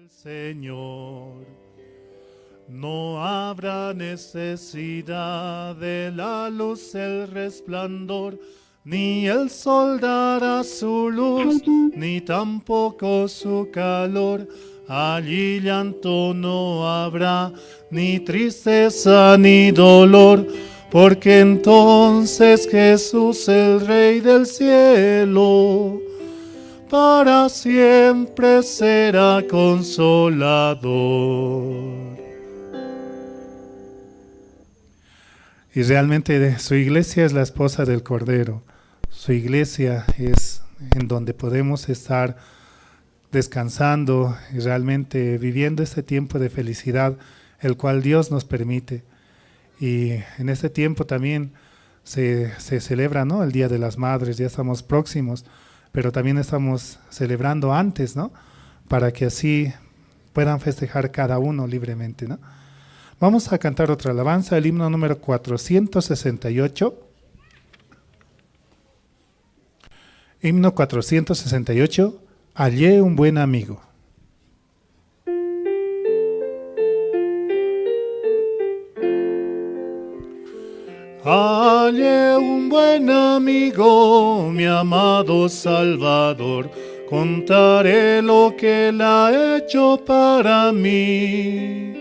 del Señor. No habrá necesidad de la luz, el resplandor, ni el sol dará su luz, ni tampoco su calor. Allí llanto no habrá, ni tristeza ni dolor, porque entonces Jesús, el Rey del cielo, para siempre será consolador. Y realmente su iglesia es la esposa del Cordero. Su iglesia es en donde podemos estar descansando y realmente viviendo este tiempo de felicidad, el cual Dios nos permite. Y en este tiempo también se celebra, ¿no?, el Día de las Madres. Ya estamos próximos, pero también estamos celebrando antes, ¿no?, para que así puedan festejar cada uno libremente, ¿no? Vamos a cantar otra alabanza, el himno número 468. Himno 468, hallé un buen amigo. Hallé un buen amigo, mi amado Salvador, contaré lo que él ha hecho para mí.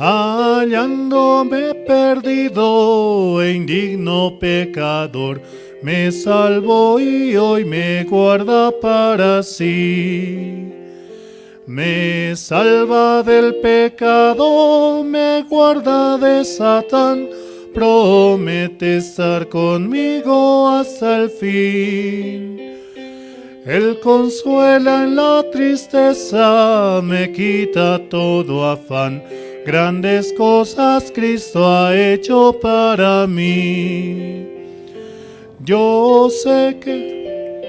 Hallándome perdido e indigno pecador, me salvó y hoy me guarda para sí. Me salva del pecado, me guarda de Satán, promete estar conmigo hasta el fin. Él consuela en la tristeza, me quita todo afán. Grandes cosas Cristo ha hecho para mí. Yo sé que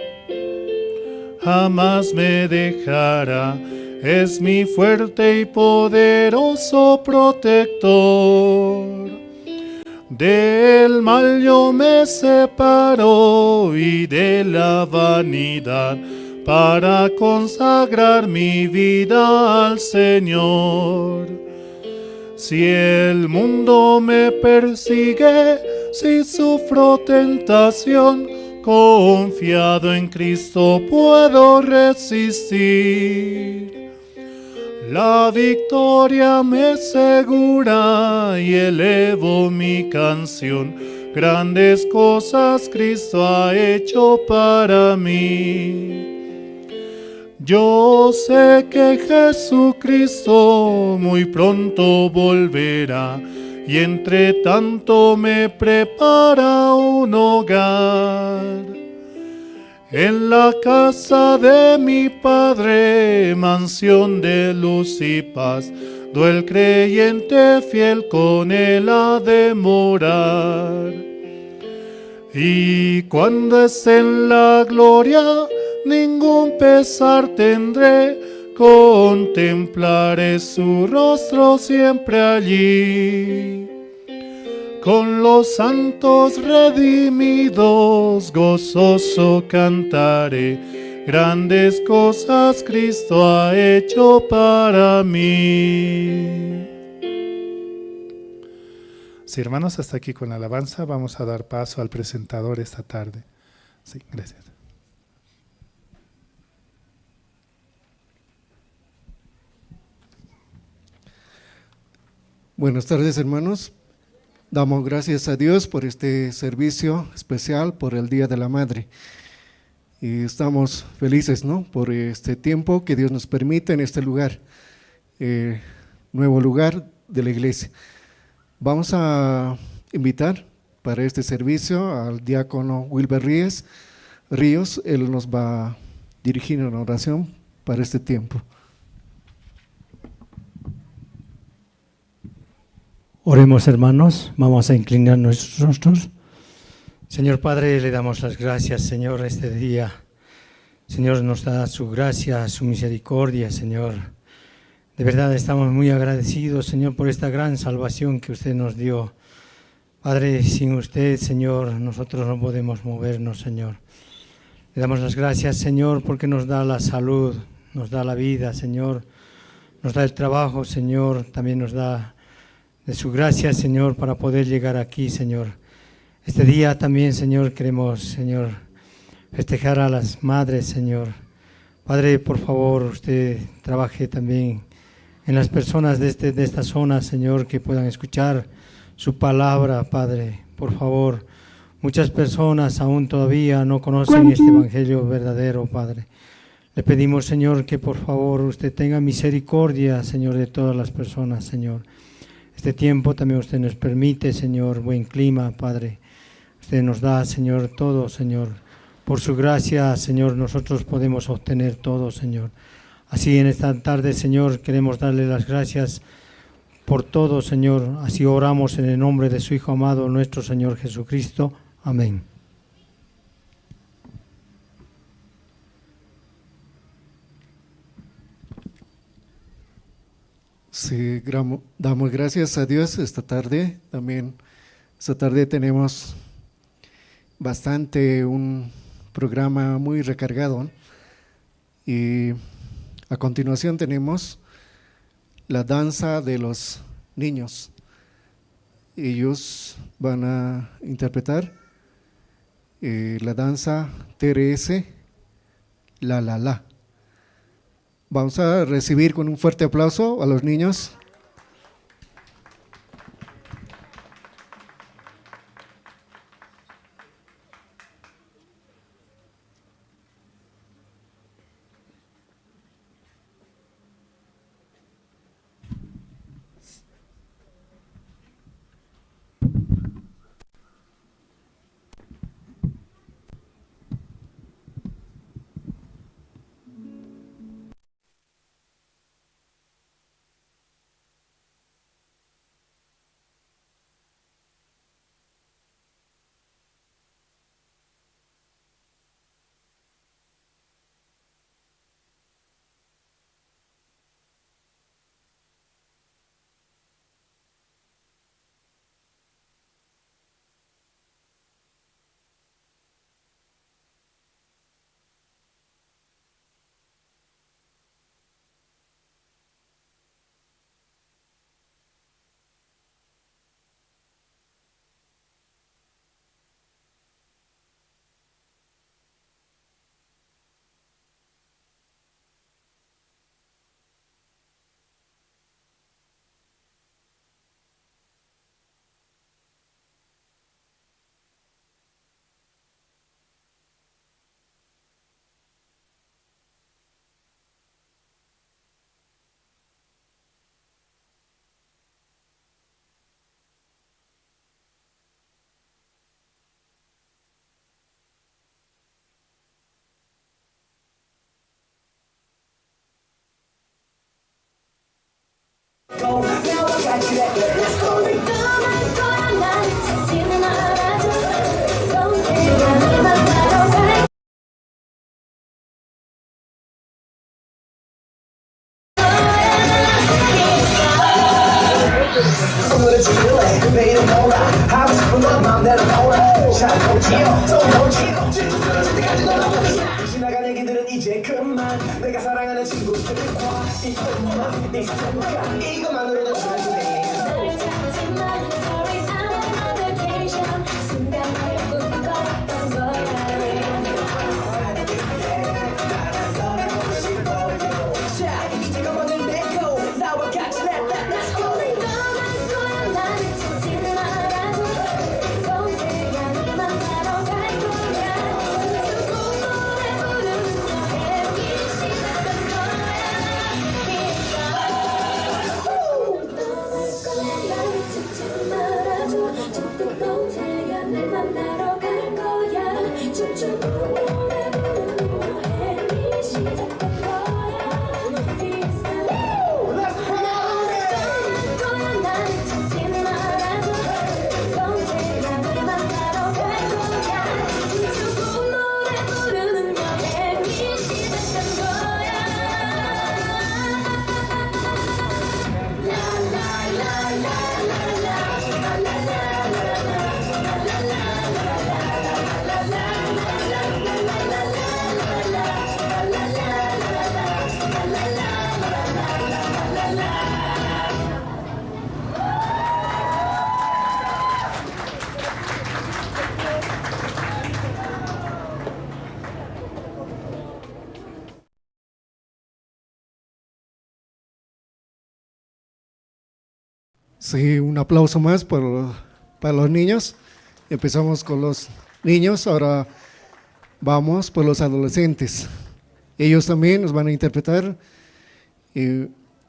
jamás me dejará, es mi fuerte y poderoso protector. Del mal yo me separo y de la vanidad, para consagrar mi vida al Señor. Si el mundo me persigue, si sufro tentación, confiado en Cristo puedo resistir. La victoria me segura y elevo mi canción. Grandes cosas Cristo ha hecho para mí. Yo sé que Jesucristo muy pronto volverá y entre tanto me prepara un hogar. En la casa de mi Padre, mansión de luz y paz, do el creyente fiel con él ha de morar. Y cuando esté en la gloria, ningún pesar tendré, contemplaré su rostro siempre allí. Con los santos redimidos, gozoso cantaré, grandes cosas Cristo ha hecho para mí. Sí, hermanos, hasta aquí con la alabanza. Vamos a dar paso al presentador esta tarde. Sí, gracias. Buenas tardes, hermanos. Damos gracias a Dios por este servicio especial por el Día de la Madre. Y estamos felices, ¿no?, por este tiempo que Dios nos permite en este lugar, nuevo lugar de la iglesia. Vamos a invitar para este servicio al diácono Wilber Ríos. Él nos va a dirigir una oración para este tiempo. Oremos, hermanos, vamos a inclinar nuestros rostros. Señor Padre, le damos las gracias, Señor, este día. Señor, nos da su gracia, su misericordia, Señor. De verdad estamos muy agradecidos, Señor, por esta gran salvación que usted nos dio. Padre, sin usted, Señor, nosotros no podemos movernos, Señor. Le damos las gracias, Señor, porque nos da la salud, nos da la vida, Señor. nos da el trabajo, Señor, también nos da de su gracia, Señor, para poder llegar aquí, Señor. Este día también, Señor, queremos, Señor, festejar a las madres, Señor. Padre, por favor, usted trabaje también en las personas de esta zona, Señor, que puedan escuchar su palabra, Padre. Por favor, muchas personas aún todavía no conocen este evangelio verdadero, Padre. Le pedimos, Señor, que por favor usted tenga misericordia, Señor, de todas las personas, Señor. Este tiempo también usted nos permite, Señor, buen clima, Padre. Usted nos da, Señor, todo, Señor. Por su gracia, Señor, nosotros podemos obtener todo, Señor. Así en esta tarde, Señor, queremos darle las gracias por todo, Señor. Así oramos en el nombre de su Hijo amado, nuestro Señor Jesucristo. Amén. Sí, damos gracias a Dios esta tarde. También esta tarde tenemos un programa muy recargado. Y a continuación tenemos la danza de los niños. Ellos van a interpretar la danza TRS, la la la. Vamos a recibir con un fuerte aplauso a los niños. Sí, un aplauso más para los niños. Empezamos con los niños, ahora vamos por los adolescentes. Ellos también nos van a interpretar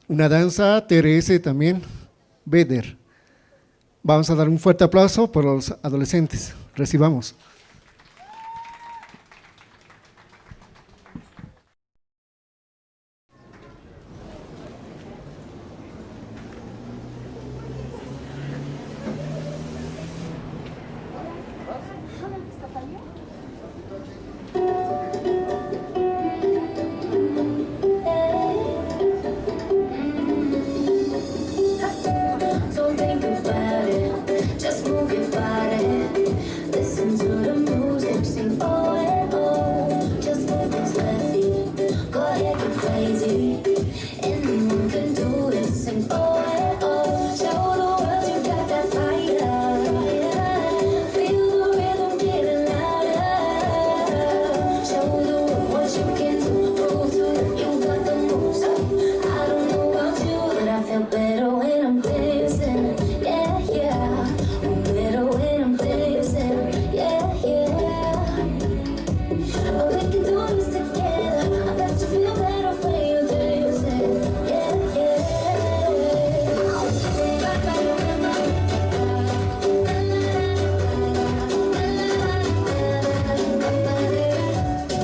una danza TRS también, Beder. Vamos a dar un fuerte aplauso por los adolescentes. Recibamos. Don't think about it, just move your body. Listen to the music, sing oh and oh. Just move this left feet, go ahead get crazy. Anyone can do it, sing oh and oh. Show the world you got that fire. Feel the rhythm getting louder. Show the world what you can do. Prove to them you got the moves. I don't know about you, but I feel better when I'm dancing. Yeah, yeah. Better when I'm dancing. Yeah, yeah. Oh, we can do this together. I bet you feel better when you're dancing. Yeah, yeah.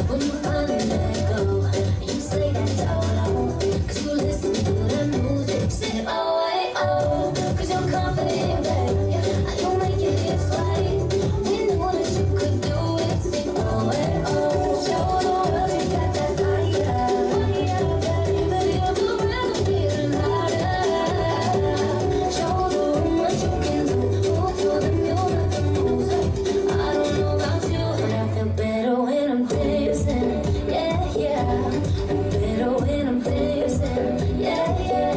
When you finally let go, you say that's all. 'Cause you listen to the music, say oh, hey, oh. 'Cause you're confident, babe. You'll make your hips right. We knew that you could do it, sing oh, hey, oh. Show the world you got that fire. Feel the rhythm getting louder. Show the room what you can do. Move to the music, I don't know about you, but I feel better when I'm dancing. Yeah, yeah. Better when I'm dancing. Yeah, yeah.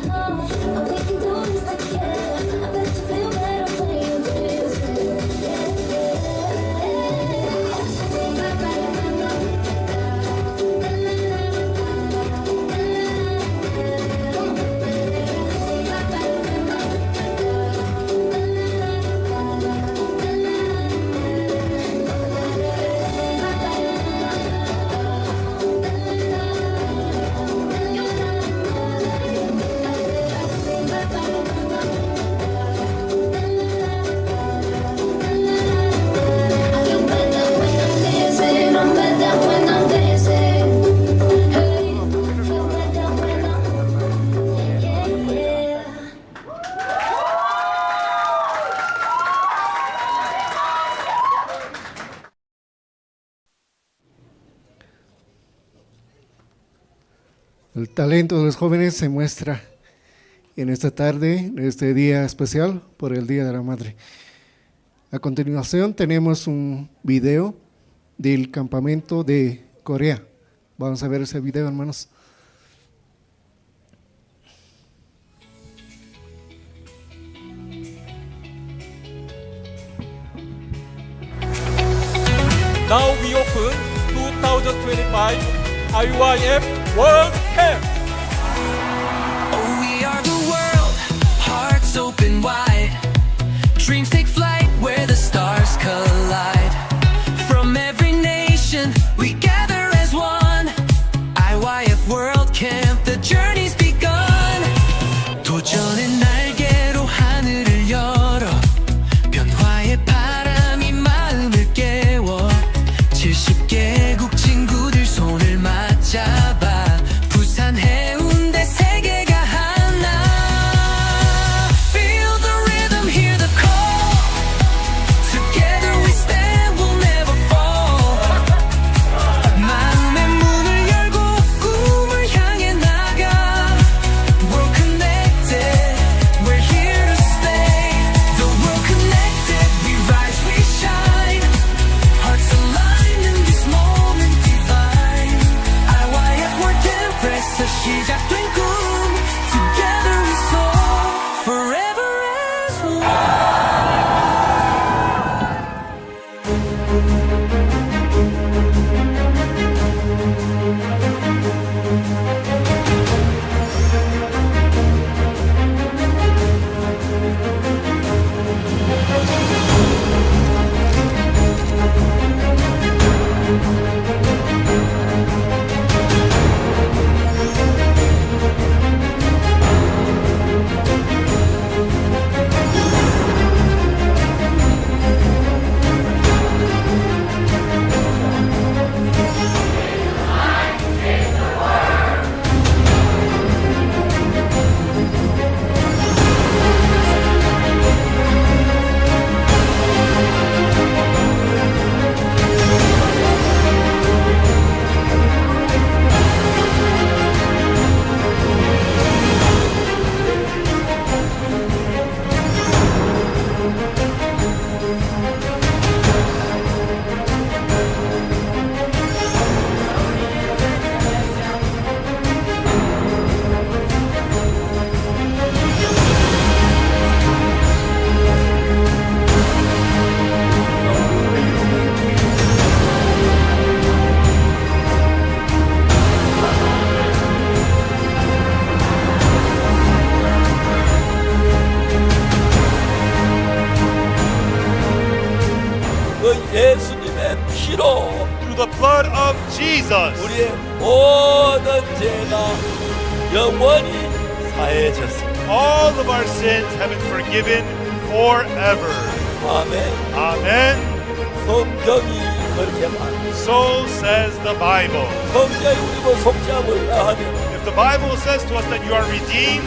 Oh, we can do this together. I bet you feel better when you're dancing. Yeah, I feel better when I'm dancing. I'm better when I'm dancing. Hey, feel better when I'm, yeah, yeah. El talento de los jóvenes se muestra en esta tarde, en este día especial por el Día de la Madre. A continuación tenemos un video del campamento de Corea. Vamos a ver ese video, hermanos. Now we open 2025 IYF World Camp. Oh, we are the world, hearts open wide. Dreams take flight where the stars collide. From every nation, we gather as one. IYF World Camp, the journey's begun. 도전의 날개로 하늘을 열어 변화의 바람이 마음을 깨워 70개국 친구들 손을 맞잡아 부산 해운대 세계가 하나. Feel the rhythm, hear the call. 그 예수님의 피로 through the blood of Jesus, 우리의 모든 죄가 영원히 사해졌습니다. all of our sins have been forgiven forever. 아멘. Amen. 성경이 그렇게 말합니다. So says the Bible. 성경이 우리고 속죄함을 하면 If the Bible says to us that you are redeemed,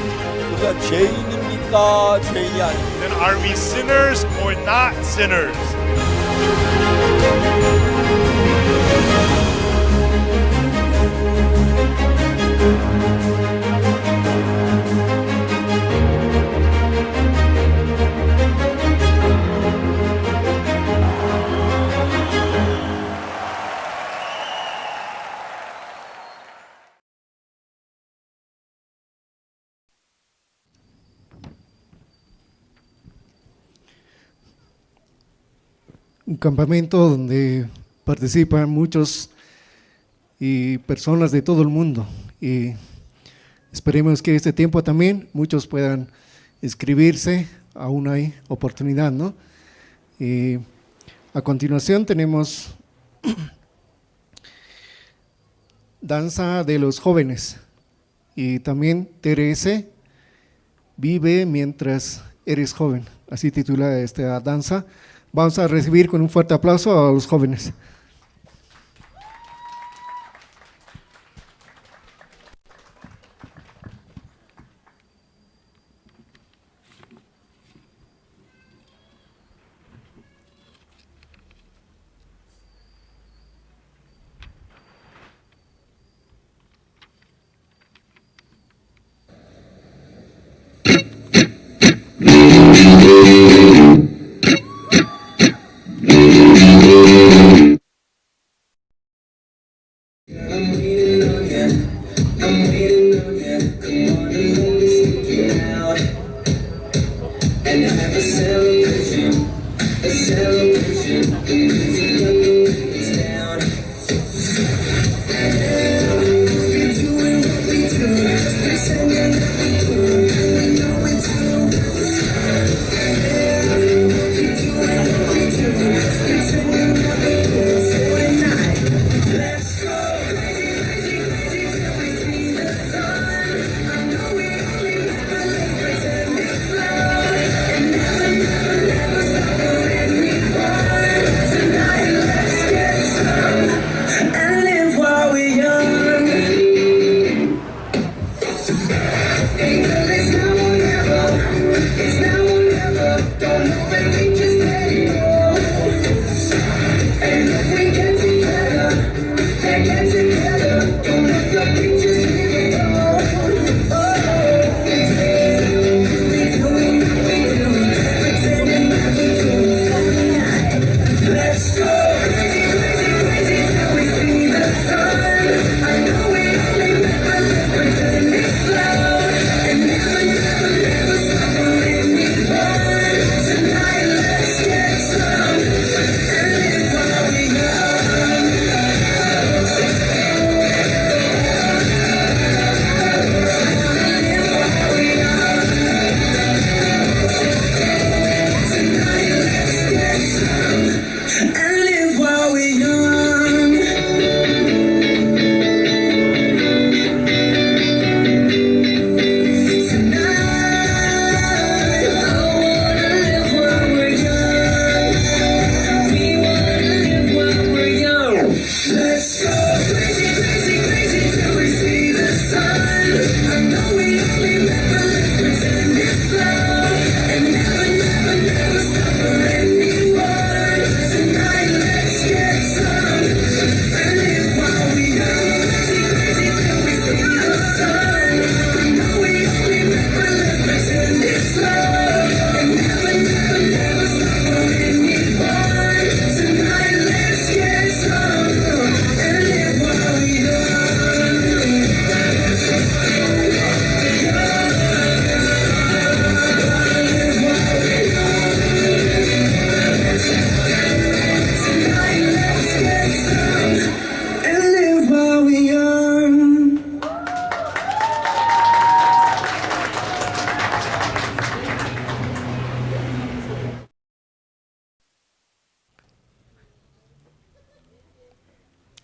우리가 죄인입니까? 죄인이 아닙니까? then are we sinners or not sinners? Un campamento donde participan muchos y personas de todo el mundo, y esperemos que este tiempo también muchos puedan inscribirse, aún hay oportunidad, ¿no? Y a continuación tenemos danza de los jóvenes, y también Terese vive mientras eres joven, así titula esta danza. Vamos a recibir con un fuerte aplauso a los jóvenes.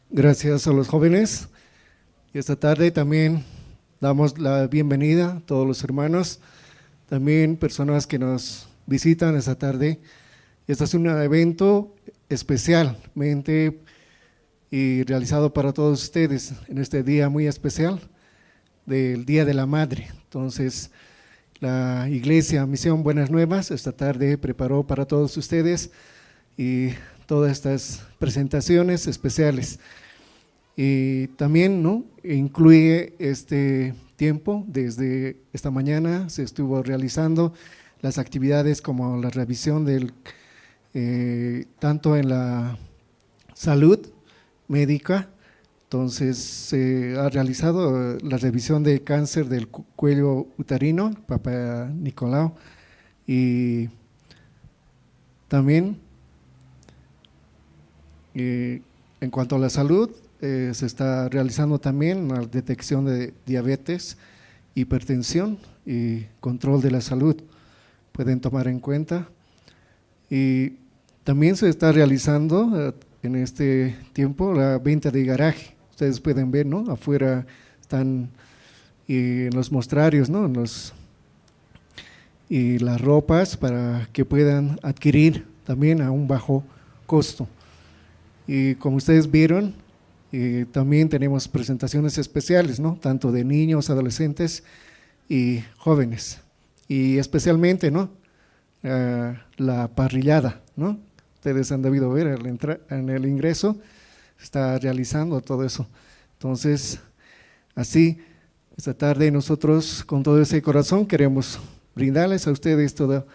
Gracias a los jóvenes. Y esta tarde también damos la bienvenida a todos los hermanos, también personas que nos visitan esta tarde. Este es un evento especialmente y realizado para todos ustedes en este día muy especial del Día de la Madre. Entonces, la Iglesia Misión Buenas Nuevas esta tarde preparó para todos ustedes y todas estas presentaciones especiales. Y también, ¿no?, incluye este tiempo, desde esta mañana se estuvo realizando las actividades como la revisión del, tanto en la salud médica. Entonces se ha realizado la revisión de cáncer del cuello uterino, Papa Nicolau, y también en cuanto a la salud, se está realizando también la detección de diabetes, hipertensión y control de la salud, pueden tomar en cuenta. Y también se está realizando en este tiempo la venta de garaje. Ustedes pueden ver, ¿no?, afuera están en los mostrarios, ¿no?, y las ropas para que puedan adquirir también a un bajo costo. Y como ustedes vieron, también tenemos presentaciones especiales, ¿no?, tanto de niños, adolescentes y jóvenes, y especialmente, ¿no?, la parrillada, ¿no? Ustedes han debido ver en el ingreso, está realizando todo eso. Entonces, así, esta tarde nosotros con todo ese corazón queremos brindarles a ustedes todas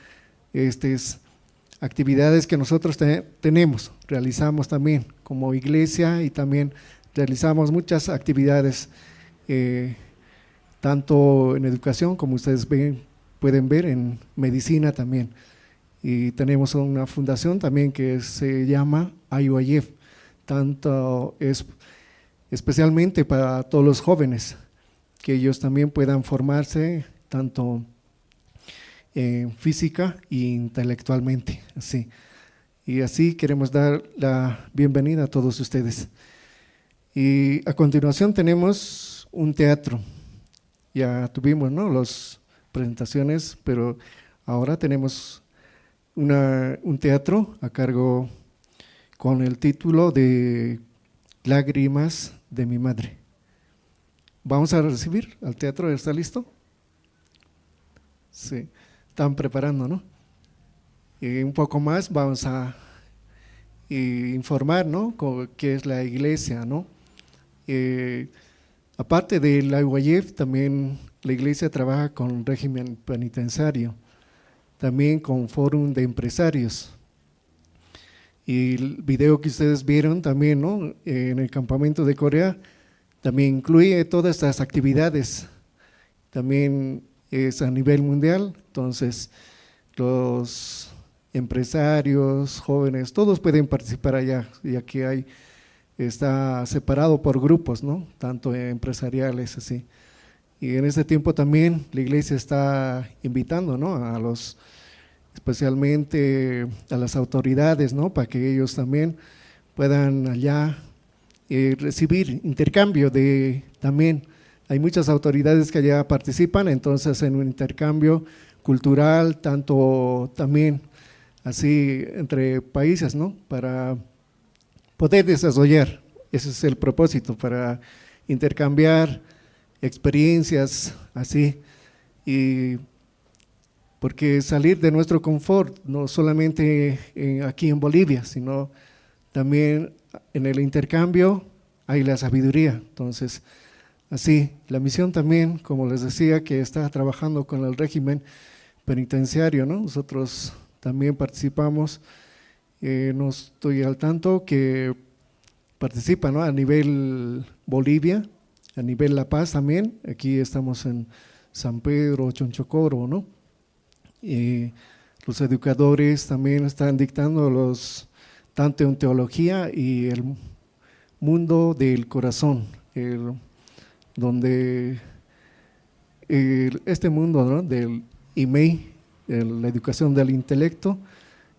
estas actividades que nosotros realizamos también como iglesia, y también realizamos muchas actividades, tanto en educación como ustedes pueden ver en medicina también. Y tenemos una fundación también que se llama IUIF, tanto especialmente para todos los jóvenes, que ellos también puedan formarse tanto física e intelectualmente, así. Y así queremos dar la bienvenida a todos ustedes. Y a continuación tenemos un teatro. Ya tuvimos, ¿no?, las presentaciones, pero ahora tenemos un teatro a cargo con el título de Lágrimas de mi madre. Vamos a recibir al teatro. ¿Está listo? Sí, están preparando, ¿no? Y un poco más vamos a informar, ¿no?, qué es la iglesia, ¿no? Aparte de la IUIF, también la iglesia trabaja con régimen penitenciario, también con fórum de empresarios. Y el video que ustedes vieron también, ¿no?, en el campamento de Corea, también incluye todas estas actividades, también es a nivel mundial. Entonces los empresarios, jóvenes, todos pueden participar allá, ya que está separado por grupos, ¿no?, tanto empresariales así. Y en este tiempo también la iglesia está invitando, ¿no?, especialmente a las autoridades, ¿no?, para que ellos también puedan allá recibir intercambio también. Hay muchas autoridades que allá participan, entonces en un intercambio cultural, tanto también así entre países, ¿no?, para poder desarrollar. Ese es el propósito, para intercambiar experiencias así, y porque salir de nuestro confort, no solamente aquí en Bolivia, sino también en el intercambio hay la sabiduría. Entonces, así, la misión también, como les decía, que está trabajando con el régimen penitenciario, ¿no? Nosotros también participamos, no estoy al tanto que participa, ¿no?, a nivel Bolivia, a nivel La Paz también. Aquí estamos en San Pedro, Chonchocoro, ¿no? Y los educadores también están dictando tanto en teología y el mundo del corazón, donde este mundo, ¿no?, del IMEI, la educación del intelecto,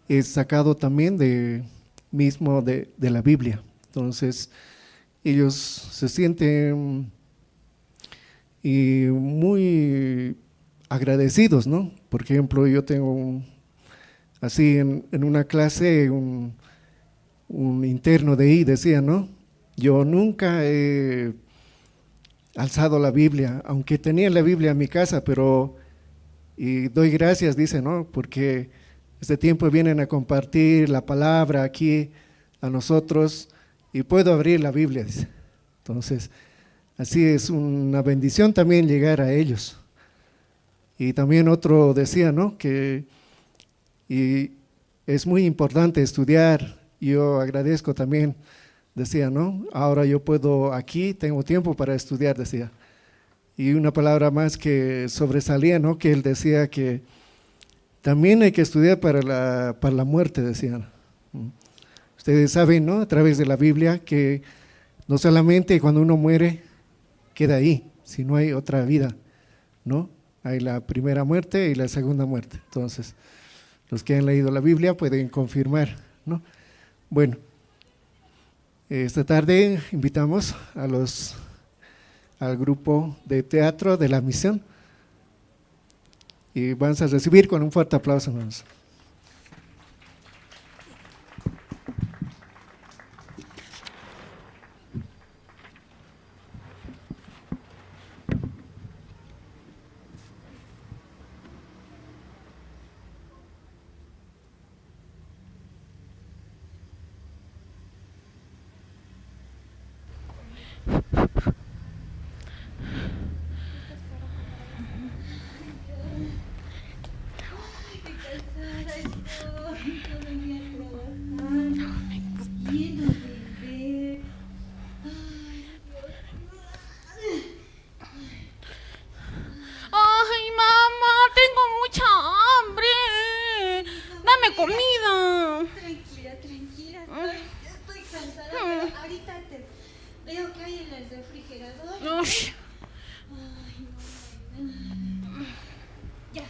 es sacado también de la Biblia. Entonces, ellos se sienten y muy agradecidos, ¿no? Por ejemplo, yo tengo así en una clase un interno de ahí decía, ¿no? Yo nunca he alzado la Biblia, aunque tenía la Biblia en mi casa, pero y doy gracias, dice, ¿no? Porque este tiempo vienen a compartir la palabra aquí a nosotros y puedo abrir la Biblia, dice. Entonces, así es una bendición también llegar a ellos. Y también otro decía, ¿no? Que y es muy importante estudiar. Yo agradezco también, decía, ¿no? Ahora yo puedo aquí, tengo tiempo para estudiar, decía. Y una palabra más que sobresalía, ¿no? Que él decía que también hay que estudiar para la muerte, decían. Ustedes saben, ¿no? A través de la Biblia que no solamente cuando uno muere queda ahí, sino hay otra vida, ¿no? Hay la primera muerte y la segunda muerte. Entonces, los que han leído la Biblia pueden confirmar, ¿no? Bueno, esta tarde invitamos al grupo de teatro de la misión y vamos a recibir con un fuerte aplauso, hermanos. Ay, mamá, tengo mucha hambre. Dame comida. Tranquila. Estoy cansada, pero ahorita te veo que hay en el refrigerador. Uy. Ay, no. Ya.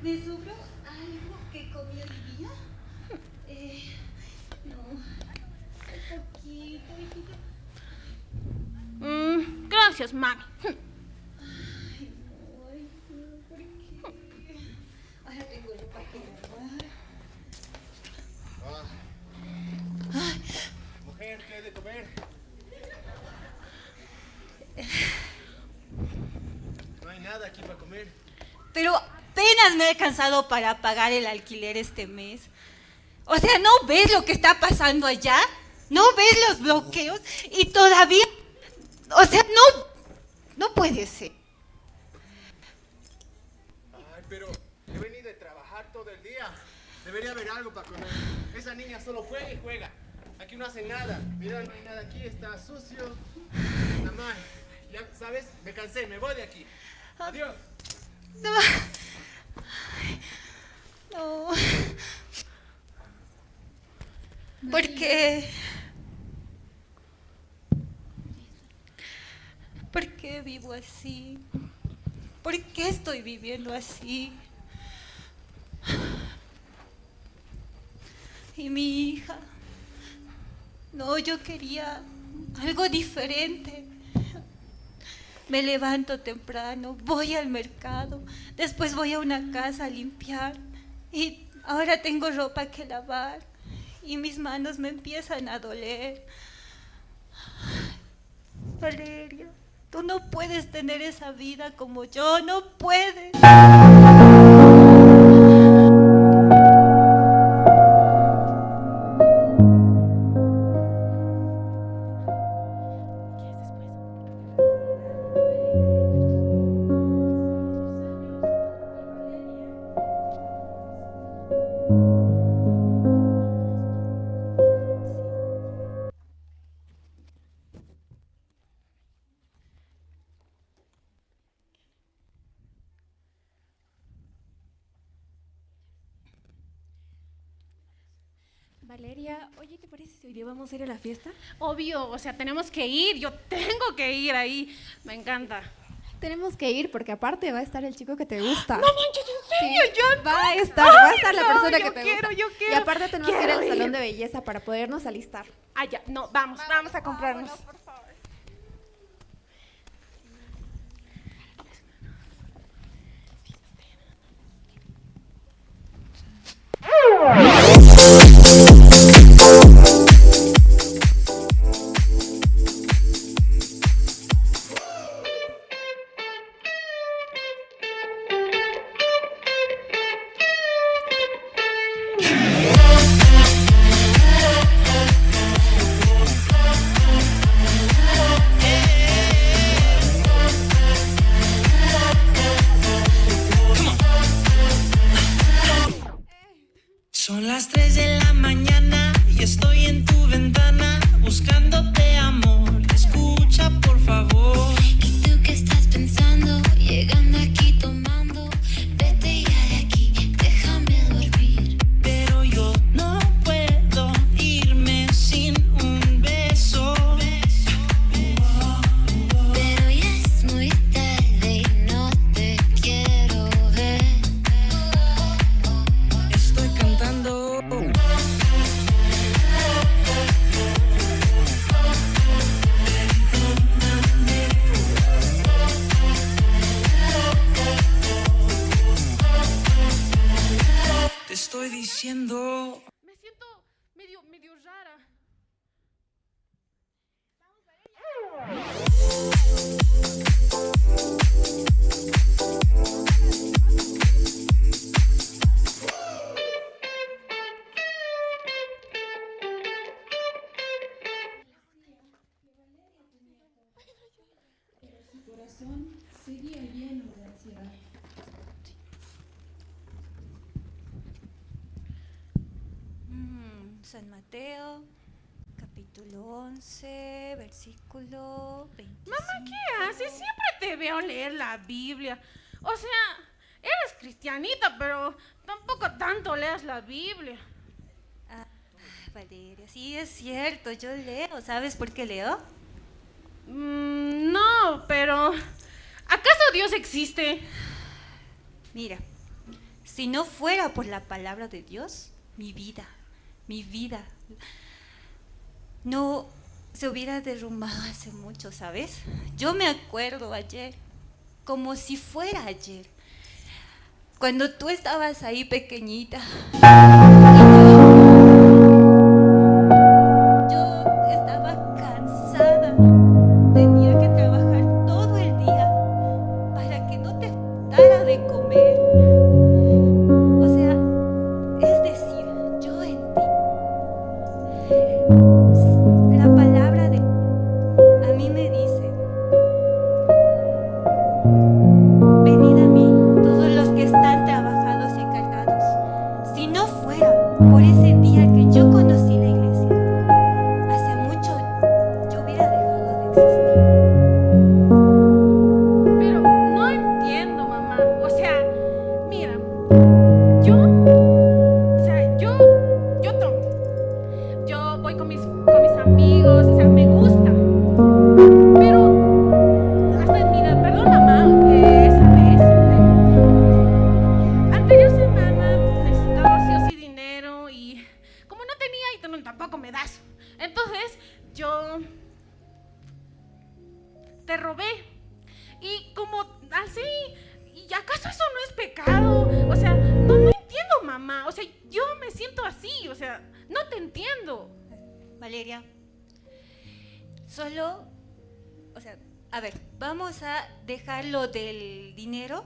¿Me sobró algo que comí hoy día? No. Un poquito, hijita. Gracias, mami. Ay, no, ¿por qué? Ahora tengo ropa que lavar. Mujer, ¿qué hay de comer? No hay nada aquí para comer. Pero apenas me he alcanzado para pagar el alquiler este mes. O sea, ¿no ves lo que está pasando allá? ¿No ves los bloqueos? Y todavía, o sea, no puede ser. Ay, pero he venido a trabajar todo el día. Debería haber algo para comer. Esa niña solo juega y juega. Aquí no hace nada. Mira, no hay nada aquí, está sucio. Está mal. Ya sabes, me cansé, me voy de aquí. Adiós. No. ¿Por qué? ¿Por qué vivo así? ¿Por qué estoy viviendo así? Y mi hija. No, yo quería algo diferente. Me levanto temprano, voy al mercado, después voy a una casa a limpiar y ahora tengo ropa que lavar y mis manos me empiezan a doler. Valeria, tú no puedes tener esa vida como yo, no puedes. Valeria, oye, ¿te parece si hoy día vamos a ir a la fiesta? Obvio, o sea, tenemos que ir. Yo tengo que ir ahí. Me encanta. Tenemos que ir porque aparte va a estar el chico que te gusta. No manches, ¿en niño, yo Va a estar la Ay, persona no, que yo te quiero, gusta. yo quiero. Y aparte tenemos que ir al Quiero salón ir. de belleza para podernos alistar. Ah, ya, no, vamos a comprarnos. Son las 3 de la mañana y estoy en tu ventana buscándote amor. Escucha por favor. ¿Y tú qué estás pensando? Llegando aquí tomando. Vete ya de aquí, déjame dormir. Pero yo no puedo irme sin un beso. Pero ya es muy tarde y no te quiero ver. Estoy cantando. Te estoy diciendo. Me siento medio rara. San Mateo, capítulo 11, versículo 25. Mamá, ¿qué haces? Siempre te veo leer la Biblia. O sea, eres cristianita, pero tampoco tanto leas la Biblia. Ah, Valeria, sí es cierto, yo leo. ¿Sabes por qué leo? No, pero ¿acaso Dios existe? Mira, si no fuera por la palabra de Dios, mi vida no se hubiera derrumbado hace mucho, ¿sabes? Yo me acuerdo ayer, como si fuera ayer, cuando tú estabas ahí pequeñita. Yo estaba cansada, tenía que trabajar todo el día para que no te dara de comer. O sea, es decir, yo en ti. La palabra de a mí me dice: venid a mí, todos los que están trabajados y cargados. Si no fuera por ese día que yo conocí la iglesia, hace mucho yo hubiera dejado de existir. Pero no entiendo, mamá. O sea, mira, yo tomo. Yo voy con mis amigos, o sea, me gusta. Pero, hasta, mira, perdón, mamá, esa vez, anterior semana necesitaba sí o sí dinero y como no tenía y tú tampoco me das. Entonces, yo te robé. Y como así, ¿y acaso eso no es pecado? O sea, no entiendo, mamá. O sea, yo me siento así, o sea, no te entiendo. Valeria, solo, o sea, a ver, vamos a dejar lo del dinero,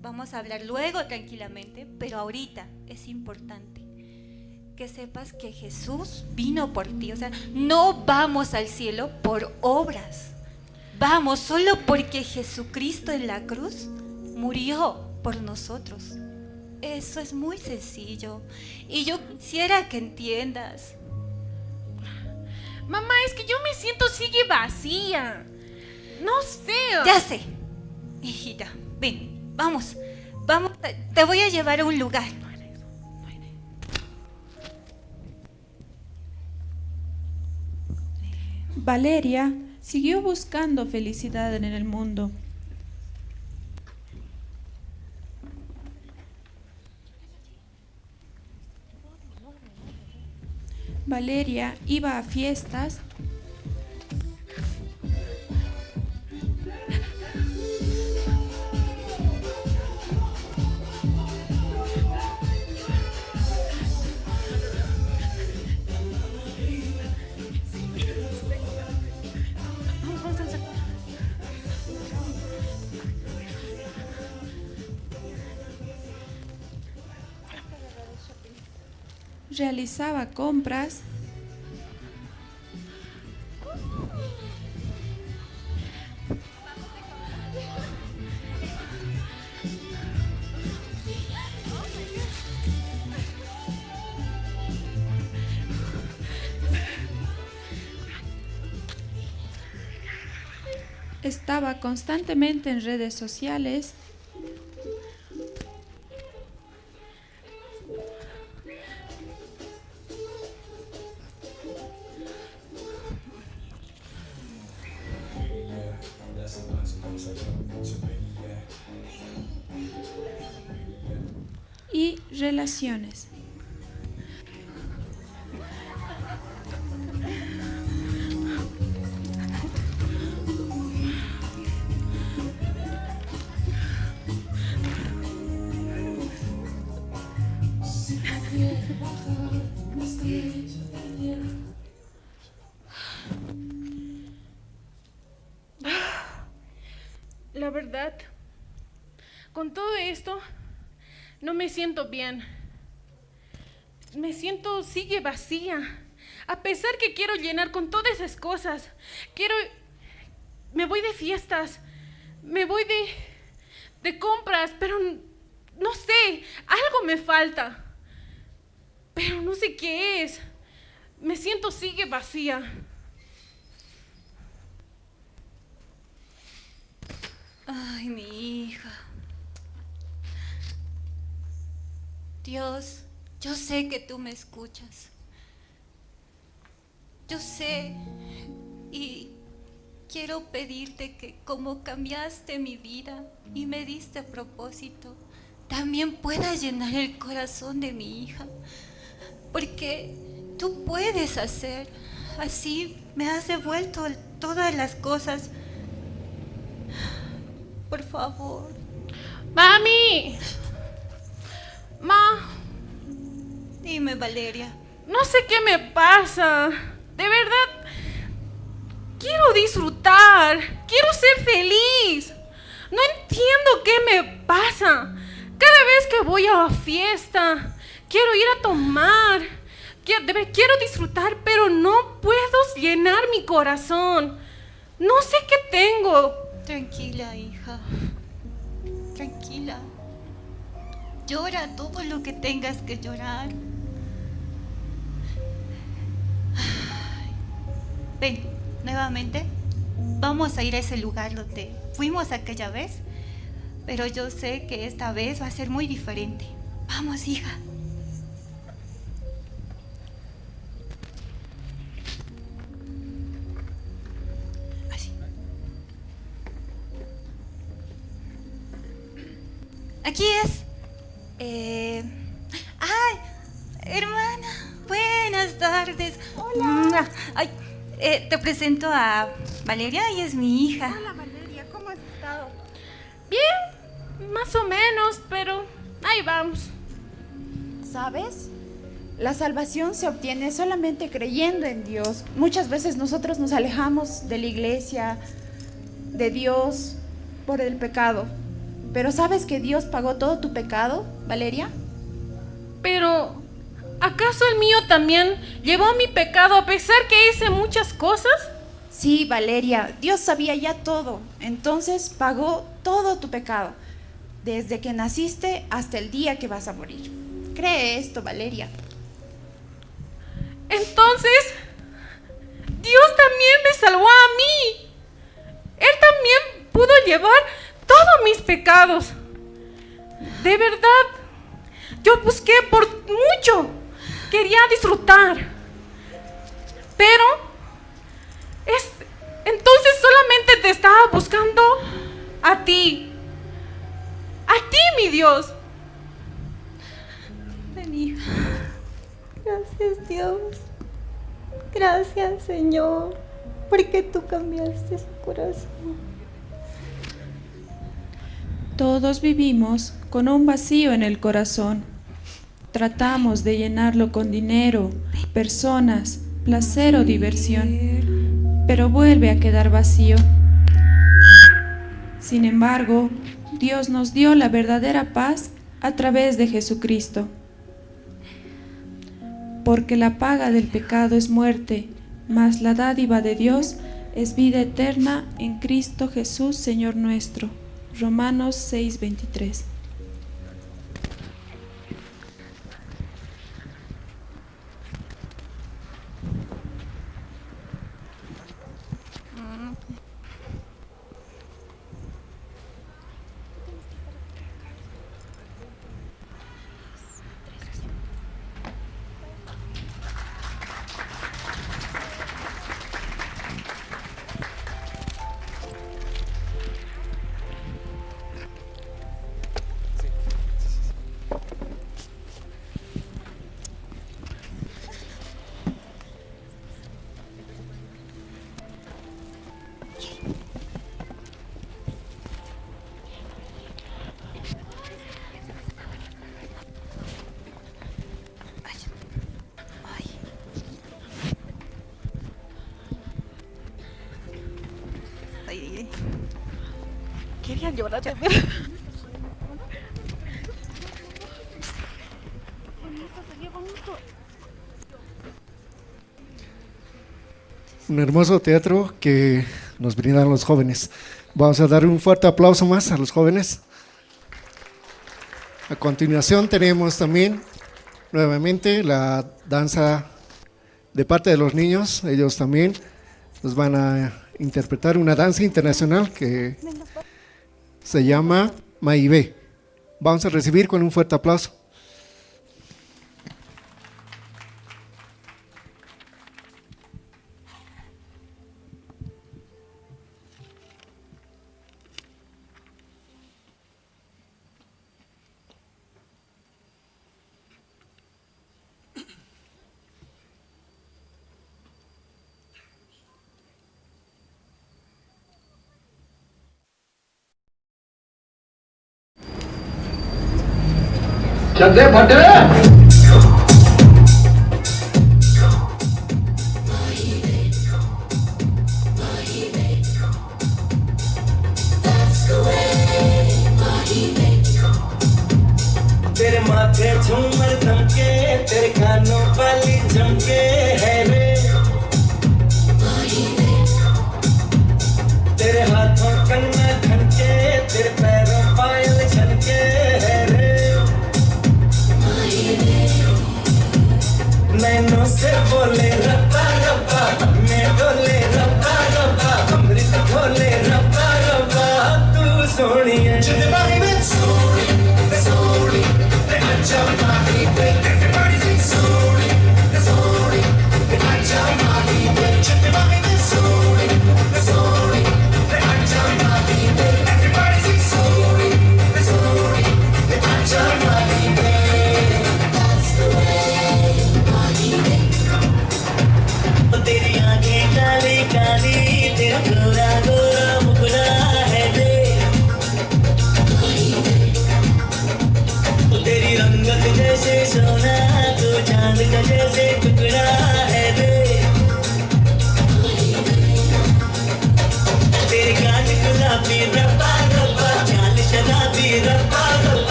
vamos a hablar luego tranquilamente, pero ahorita es importante que sepas que Jesús vino por ti. O sea, no vamos al cielo por obras, vamos solo porque Jesucristo en la cruz murió por nosotros. Eso es muy sencillo y yo quisiera que entiendas. Mamá, es que yo me siento sigue vacía. No sé. Ya sé, hijita, ven, vamos, te voy a llevar a un lugar. Valeria siguió buscando felicidad en el mundo. Valeria iba a fiestas. Realizaba compras. Estaba constantemente en redes sociales. Y relaciones. La verdad, con todo esto, no me siento bien. Sigue vacía. A pesar que quiero llenar con todas esas cosas. Me voy de fiestas, me voy de compras, pero no sé, algo me falta. Pero no sé qué es. Sigue vacía. Ay, mi hija. Dios, yo sé que tú me escuchas. Yo sé y quiero pedirte que como cambiaste mi vida y me diste propósito, también puedas llenar el corazón de mi hija. Porque tú puedes hacer. Así me has devuelto todas las cosas. Por favor. ¡Mami! Ma. Dime, Valeria. No sé qué me pasa. De verdad, quiero disfrutar. Quiero ser feliz. No entiendo qué me pasa. Cada vez que voy a una fiesta, quiero ir a tomar. Quiero disfrutar, pero no puedo llenar mi corazón. No sé qué tengo. Tranquila, hija. Tranquila. Llora todo lo que tengas que llorar. Ven, nuevamente. Vamos a ir a ese lugar donde fuimos aquella vez. Pero yo sé que esta vez va a ser muy diferente. Vamos, hija. Aquí es. Ay, hermana, buenas tardes. Hola. Ay, te presento a Valeria, ella es mi hija. Hola, Valeria, ¿cómo has estado? Bien, más o menos, pero ahí vamos. ¿Sabes? La salvación se obtiene solamente creyendo en Dios. Muchas veces nosotros nos alejamos de la iglesia, de Dios, por el pecado. Pero ¿sabes que Dios pagó todo tu pecado, Valeria? Pero, ¿acaso el mío también llevó mi pecado a pesar que hice muchas cosas? Sí, Valeria, Dios sabía ya todo. Entonces pagó todo tu pecado, desde que naciste hasta el día que vas a morir. Cree esto, Valeria. Entonces, Dios también me salvó a mí. Él también pudo llevar todos mis pecados. De verdad, yo busqué por mucho. Quería disfrutar. Pero entonces solamente te estaba buscando a ti. A ti, mi Dios. Ven, hija. Gracias, Dios. Gracias, Señor, porque tú cambiaste su corazón. Todos vivimos con un vacío en el corazón. Tratamos de llenarlo con dinero, personas, placer o diversión, pero vuelve a quedar vacío. Sin embargo, Dios nos dio la verdadera paz a través de Jesucristo. Porque la paga del pecado es muerte, mas la dádiva de Dios es vida eterna en Cristo Jesús, Señor nuestro. Romanos 6:23. Querían llorar de Un hermoso teatro que nos brindan los jóvenes. Vamos a dar un fuerte aplauso más a los jóvenes. A continuación tenemos también nuevamente la danza de parte de los niños. Ellos también nos van a interpretar una danza internacional que se llama Maibé. Vamos a recibir con un fuerte aplauso. चंदे भट्टे तेरे माथे झूमर दमके तेरे कानों वाली झमके है रे तेरे हाथों कंगना खनके तेरे पैरों पायल छनके है रे नैनों से बोले रब्बा रब्बा मैं बोले रब्बा रब्बा अमृत बोले रब्बा रब्बा तू सोनी है Everybody sing sorry, sorry,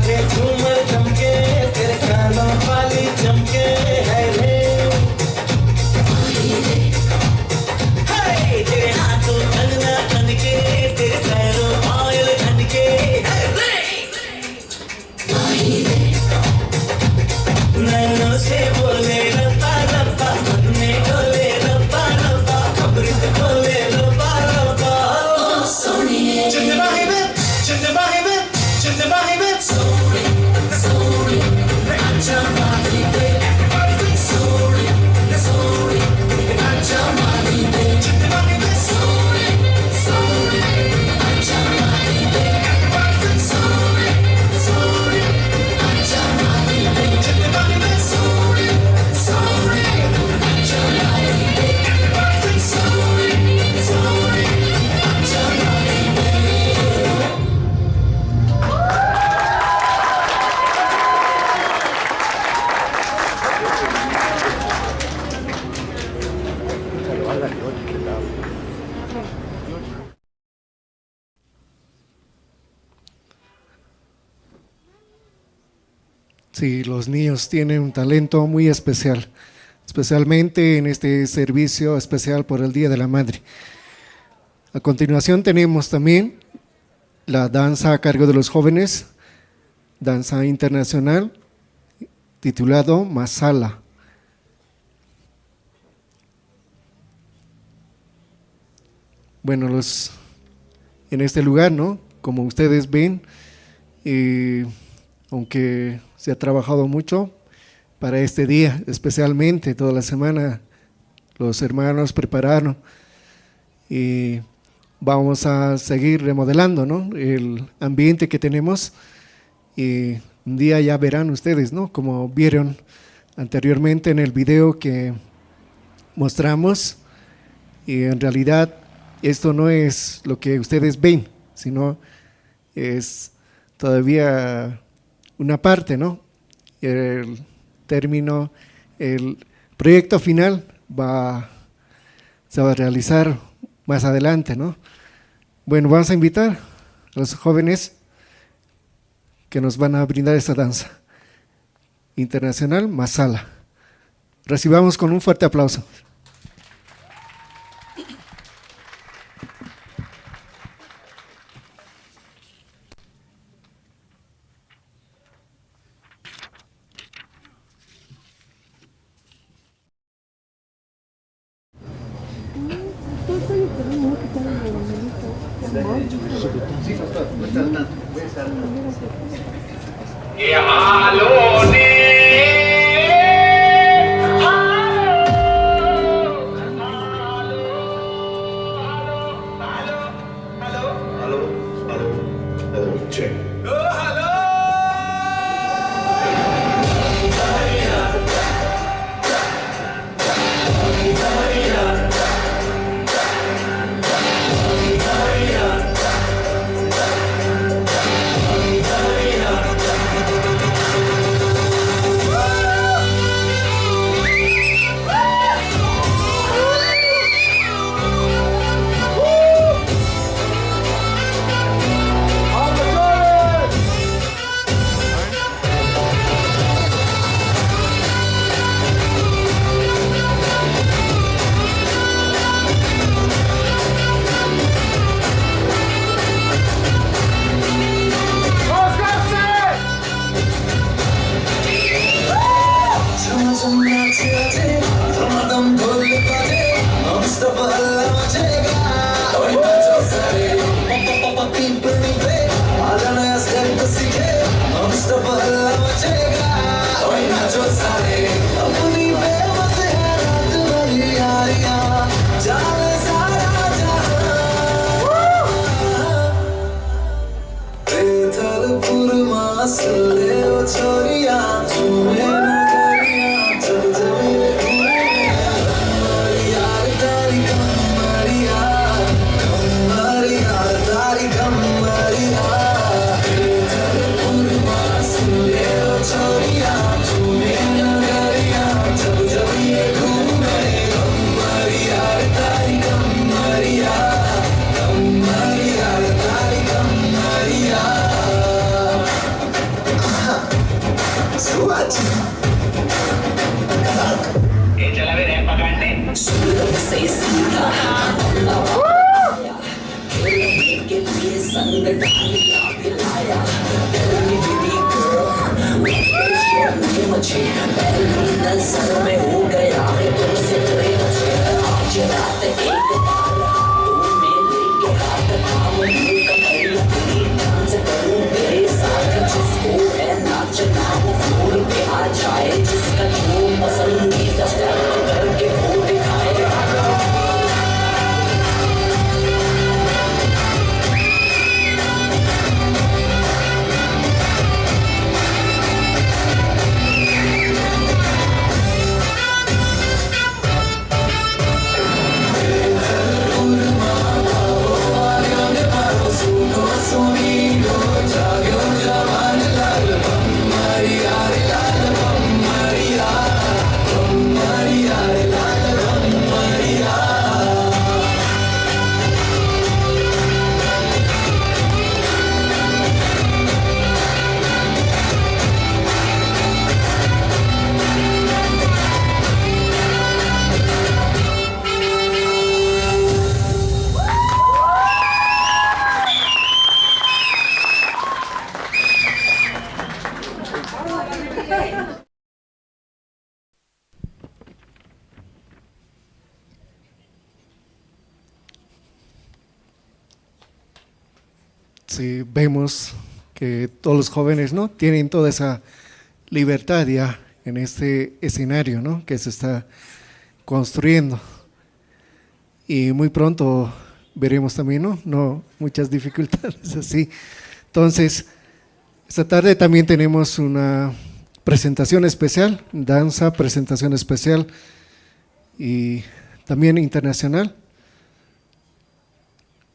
के झूमर चमके तेरे कानों वाली चमके है रे हाय तेरे हाथों कंगना खनके तेरे पैरों ऑयल खनके है रे नैनों से बोले रब्बा रब्बा मन में डोले रब्बा रब्बा खबर से बोले रब्बा रब्बा सोनिए जिंदे बाहिबे sorry sorry acha mari de sorry sorry acha mari de जिंदे बाहिबे sorry sorry acha mari de sorry sorry acha mari de जिंदे बाहिबे sorry sorry acha mari de sorry sorry acha mari de Sí, los niños tienen un talento muy especial, especialmente en este servicio especial por el Día de la Madre. A continuación tenemos también la danza a cargo de los jóvenes, danza internacional, titulado Masala. Bueno, en este lugar, ¿no? Como ustedes ven, aunque se ha trabajado mucho para este día, especialmente toda la semana los hermanos prepararon y vamos a seguir remodelando, ¿no? El ambiente que tenemos y un día ya verán ustedes, ¿no? Como vieron anteriormente en el video que mostramos, y en realidad esto no es lo que ustedes ven, sino es todavía una parte, ¿no? El término, el proyecto final se va a realizar más adelante, ¿no? Bueno, vamos a invitar a los jóvenes que nos van a brindar esta danza internacional Masala. Recibamos con un fuerte aplauso. Sí, vemos que todos los jóvenes, ¿no?, tienen toda esa libertad ya en este escenario, ¿no?, que se está construyendo. Y muy pronto veremos también, ¿no? Muchas dificultades así. Entonces, esta tarde también tenemos una presentación especial, danza, presentación especial y también internacional,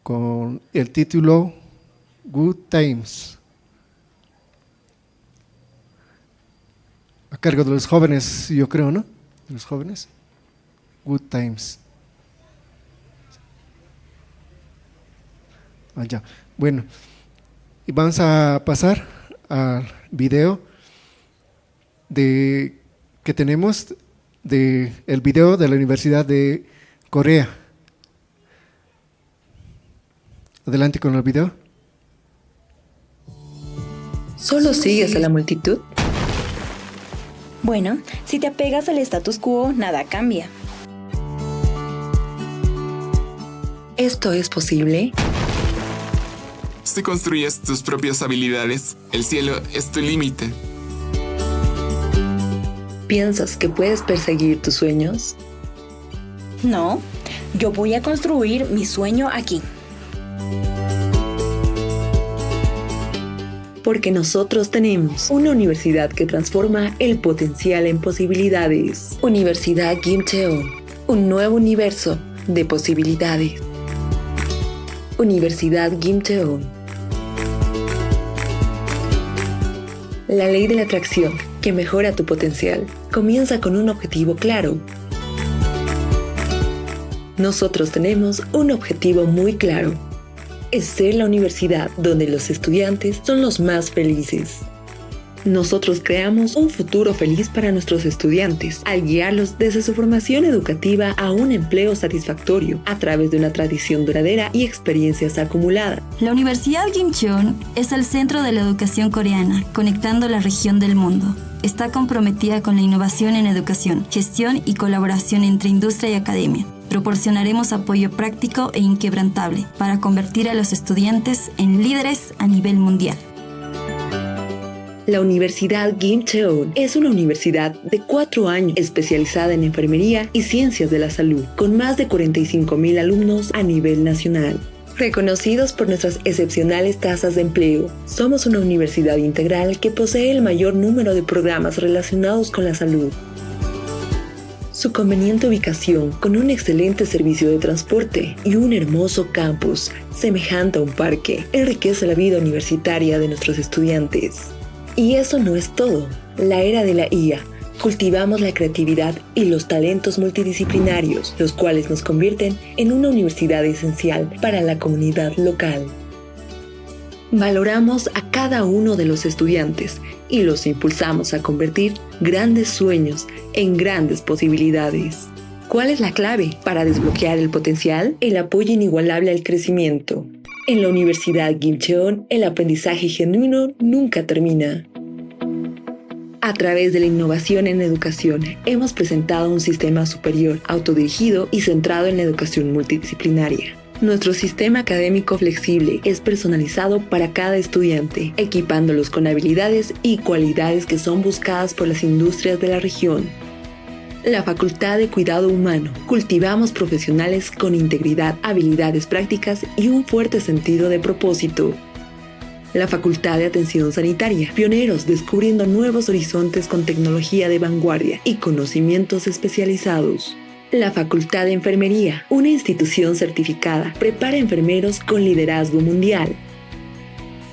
con el título Good Times, a cargo de los jóvenes, yo creo, ¿no? De los jóvenes. Good Times. Allá. Bueno, y vamos a pasar al video que tenemos el video de la Universidad de Corea. Adelante con el video. ¿Solo sigues a la multitud? Bueno, si te apegas al status quo, nada cambia. ¿Esto es posible? Si construyes tus propias habilidades, el cielo es tu límite. ¿Piensas que puedes perseguir tus sueños? No, yo voy a construir mi sueño aquí. Porque nosotros tenemos una universidad que transforma el potencial en posibilidades. Universidad Gimcheon, un nuevo universo de posibilidades. Universidad Gimcheon. La ley de la atracción que mejora tu potencial comienza con un objetivo claro. Nosotros tenemos un objetivo muy claro. Es ser la universidad donde los estudiantes son los más felices. Nosotros creamos un futuro feliz para nuestros estudiantes al guiarlos desde su formación educativa a un empleo satisfactorio a través de una tradición duradera y experiencias acumuladas. La Universidad Gimcheon es el centro de la educación coreana, conectando la región del mundo. Está comprometida con la innovación en educación, gestión y colaboración entre industria y academia. Proporcionaremos apoyo práctico e inquebrantable para convertir a los estudiantes en líderes a nivel mundial. La Universidad Gimcheon es una universidad de 4 años especializada en enfermería y ciencias de la salud, con más de 45,000 alumnos a nivel nacional. Reconocidos por nuestras excepcionales tasas de empleo, somos una universidad integral que posee el mayor número de programas relacionados con la salud. Su conveniente ubicación, con un excelente servicio de transporte y un hermoso campus, semejante a un parque, enriquece la vida universitaria de nuestros estudiantes. Y eso no es todo. La era de la IA. Cultivamos la creatividad y los talentos multidisciplinarios, los cuales nos convierten en una universidad esencial para la comunidad local. Valoramos a cada uno de los estudiantes y los impulsamos a convertir grandes sueños en grandes posibilidades. ¿Cuál es la clave para desbloquear el potencial? El apoyo inigualable al crecimiento. En la Universidad Kim Cheon, el aprendizaje genuino nunca termina. A través de la innovación en educación, hemos presentado un sistema superior, autodirigido y centrado en la educación multidisciplinaria. Nuestro sistema académico flexible es personalizado para cada estudiante, equipándolos con habilidades y cualidades que son buscadas por las industrias de la región. La Facultad de Cuidado Humano. Cultivamos profesionales con integridad, habilidades prácticas y un fuerte sentido de propósito. La Facultad de Atención Sanitaria. Pioneros descubriendo nuevos horizontes con tecnología de vanguardia y conocimientos especializados. La Facultad de Enfermería, una institución certificada, prepara enfermeros con liderazgo mundial.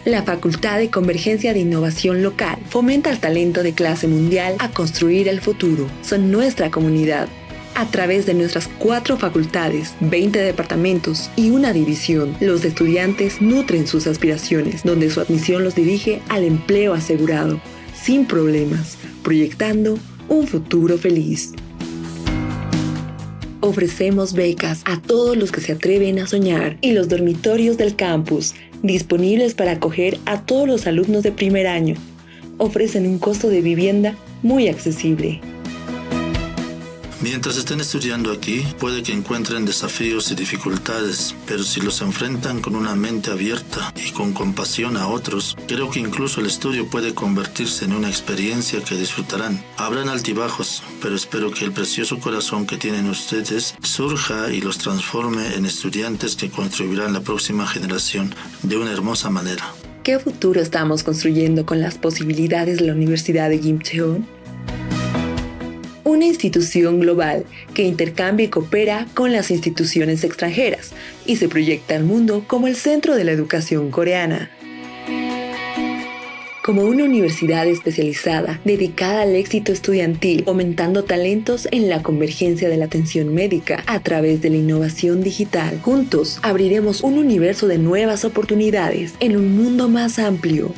La Facultad de Convergencia de Innovación Local fomenta el talento de clase mundial a construir el futuro. Son nuestra comunidad. A través de nuestras 4 facultades, 20 departamentos y una división, los estudiantes nutren sus aspiraciones, donde su admisión los dirige al empleo asegurado, sin problemas, proyectando un futuro feliz. Ofrecemos becas a todos los que se atreven a soñar y los dormitorios del campus, disponibles para acoger a todos los alumnos de primer año. Ofrecen un costo de vivienda muy accesible. Mientras estén estudiando aquí, puede que encuentren desafíos y dificultades, pero si los enfrentan con una mente abierta y con compasión a otros, creo que incluso el estudio puede convertirse en una experiencia que disfrutarán. Habrán altibajos, pero espero que el precioso corazón que tienen ustedes surja y los transforme en estudiantes que contribuirán a la próxima generación de una hermosa manera. ¿Qué futuro estamos construyendo con las posibilidades de la Universidad de Kim Cheon? Una institución global que intercambia y coopera con las instituciones extranjeras y se proyecta al mundo como el centro de la educación coreana. Como una universidad especializada dedicada al éxito estudiantil, fomentando talentos en la convergencia de la atención médica a través de la innovación digital. Juntos abriremos un universo de nuevas oportunidades en un mundo más amplio,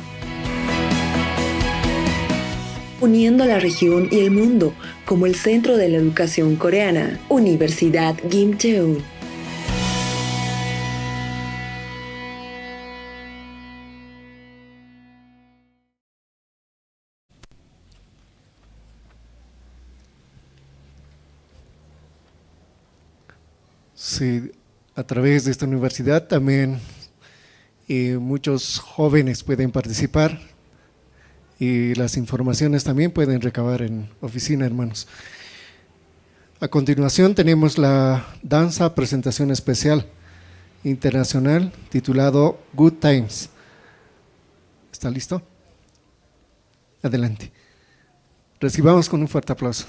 uniendo la región y el mundo como el centro de la educación coreana. Universidad Kim Cheon. Sí, a través de esta universidad también muchos jóvenes pueden participar. Y las informaciones también pueden recabar en oficina, hermanos. A continuación tenemos la danza presentación especial internacional titulado Good Times. ¿Está listo? Adelante. Recibamos con un fuerte aplauso.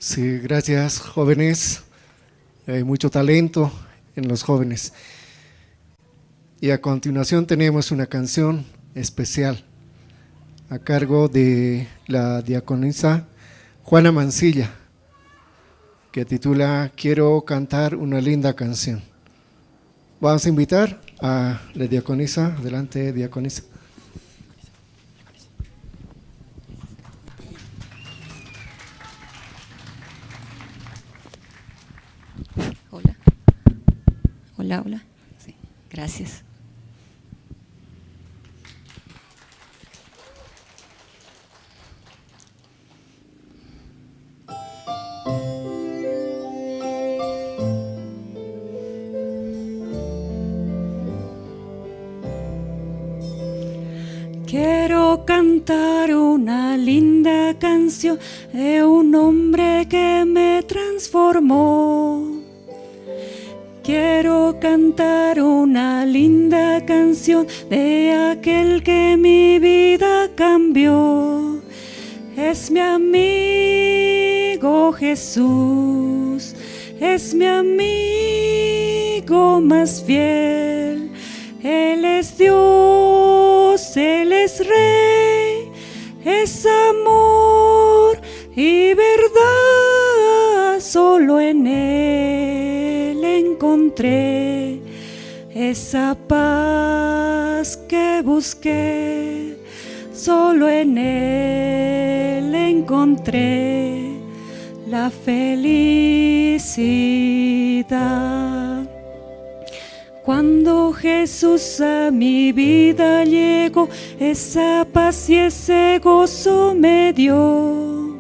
Sí, gracias, jóvenes. Hay mucho talento en los jóvenes. Y a continuación tenemos una canción especial a cargo de la diaconisa Juana Mancilla, que titula Quiero cantar una linda canción. Vamos a invitar a la diaconisa. Adelante, diaconisa. Hola, hola. Sí, gracias. Quiero cantar una linda canción de un hombre que me transformó. Quiero cantar una linda canción de aquel que mi vida cambió. Es mi amigo Jesús, es mi amigo más fiel. Él es Dios, Él es Rey, es amor y verdad. Solo en Él encontré esa paz que busqué. Solo en Él encontré la felicidad. Cuando Jesús a mi vida llegó, esa paz y ese gozo me dio.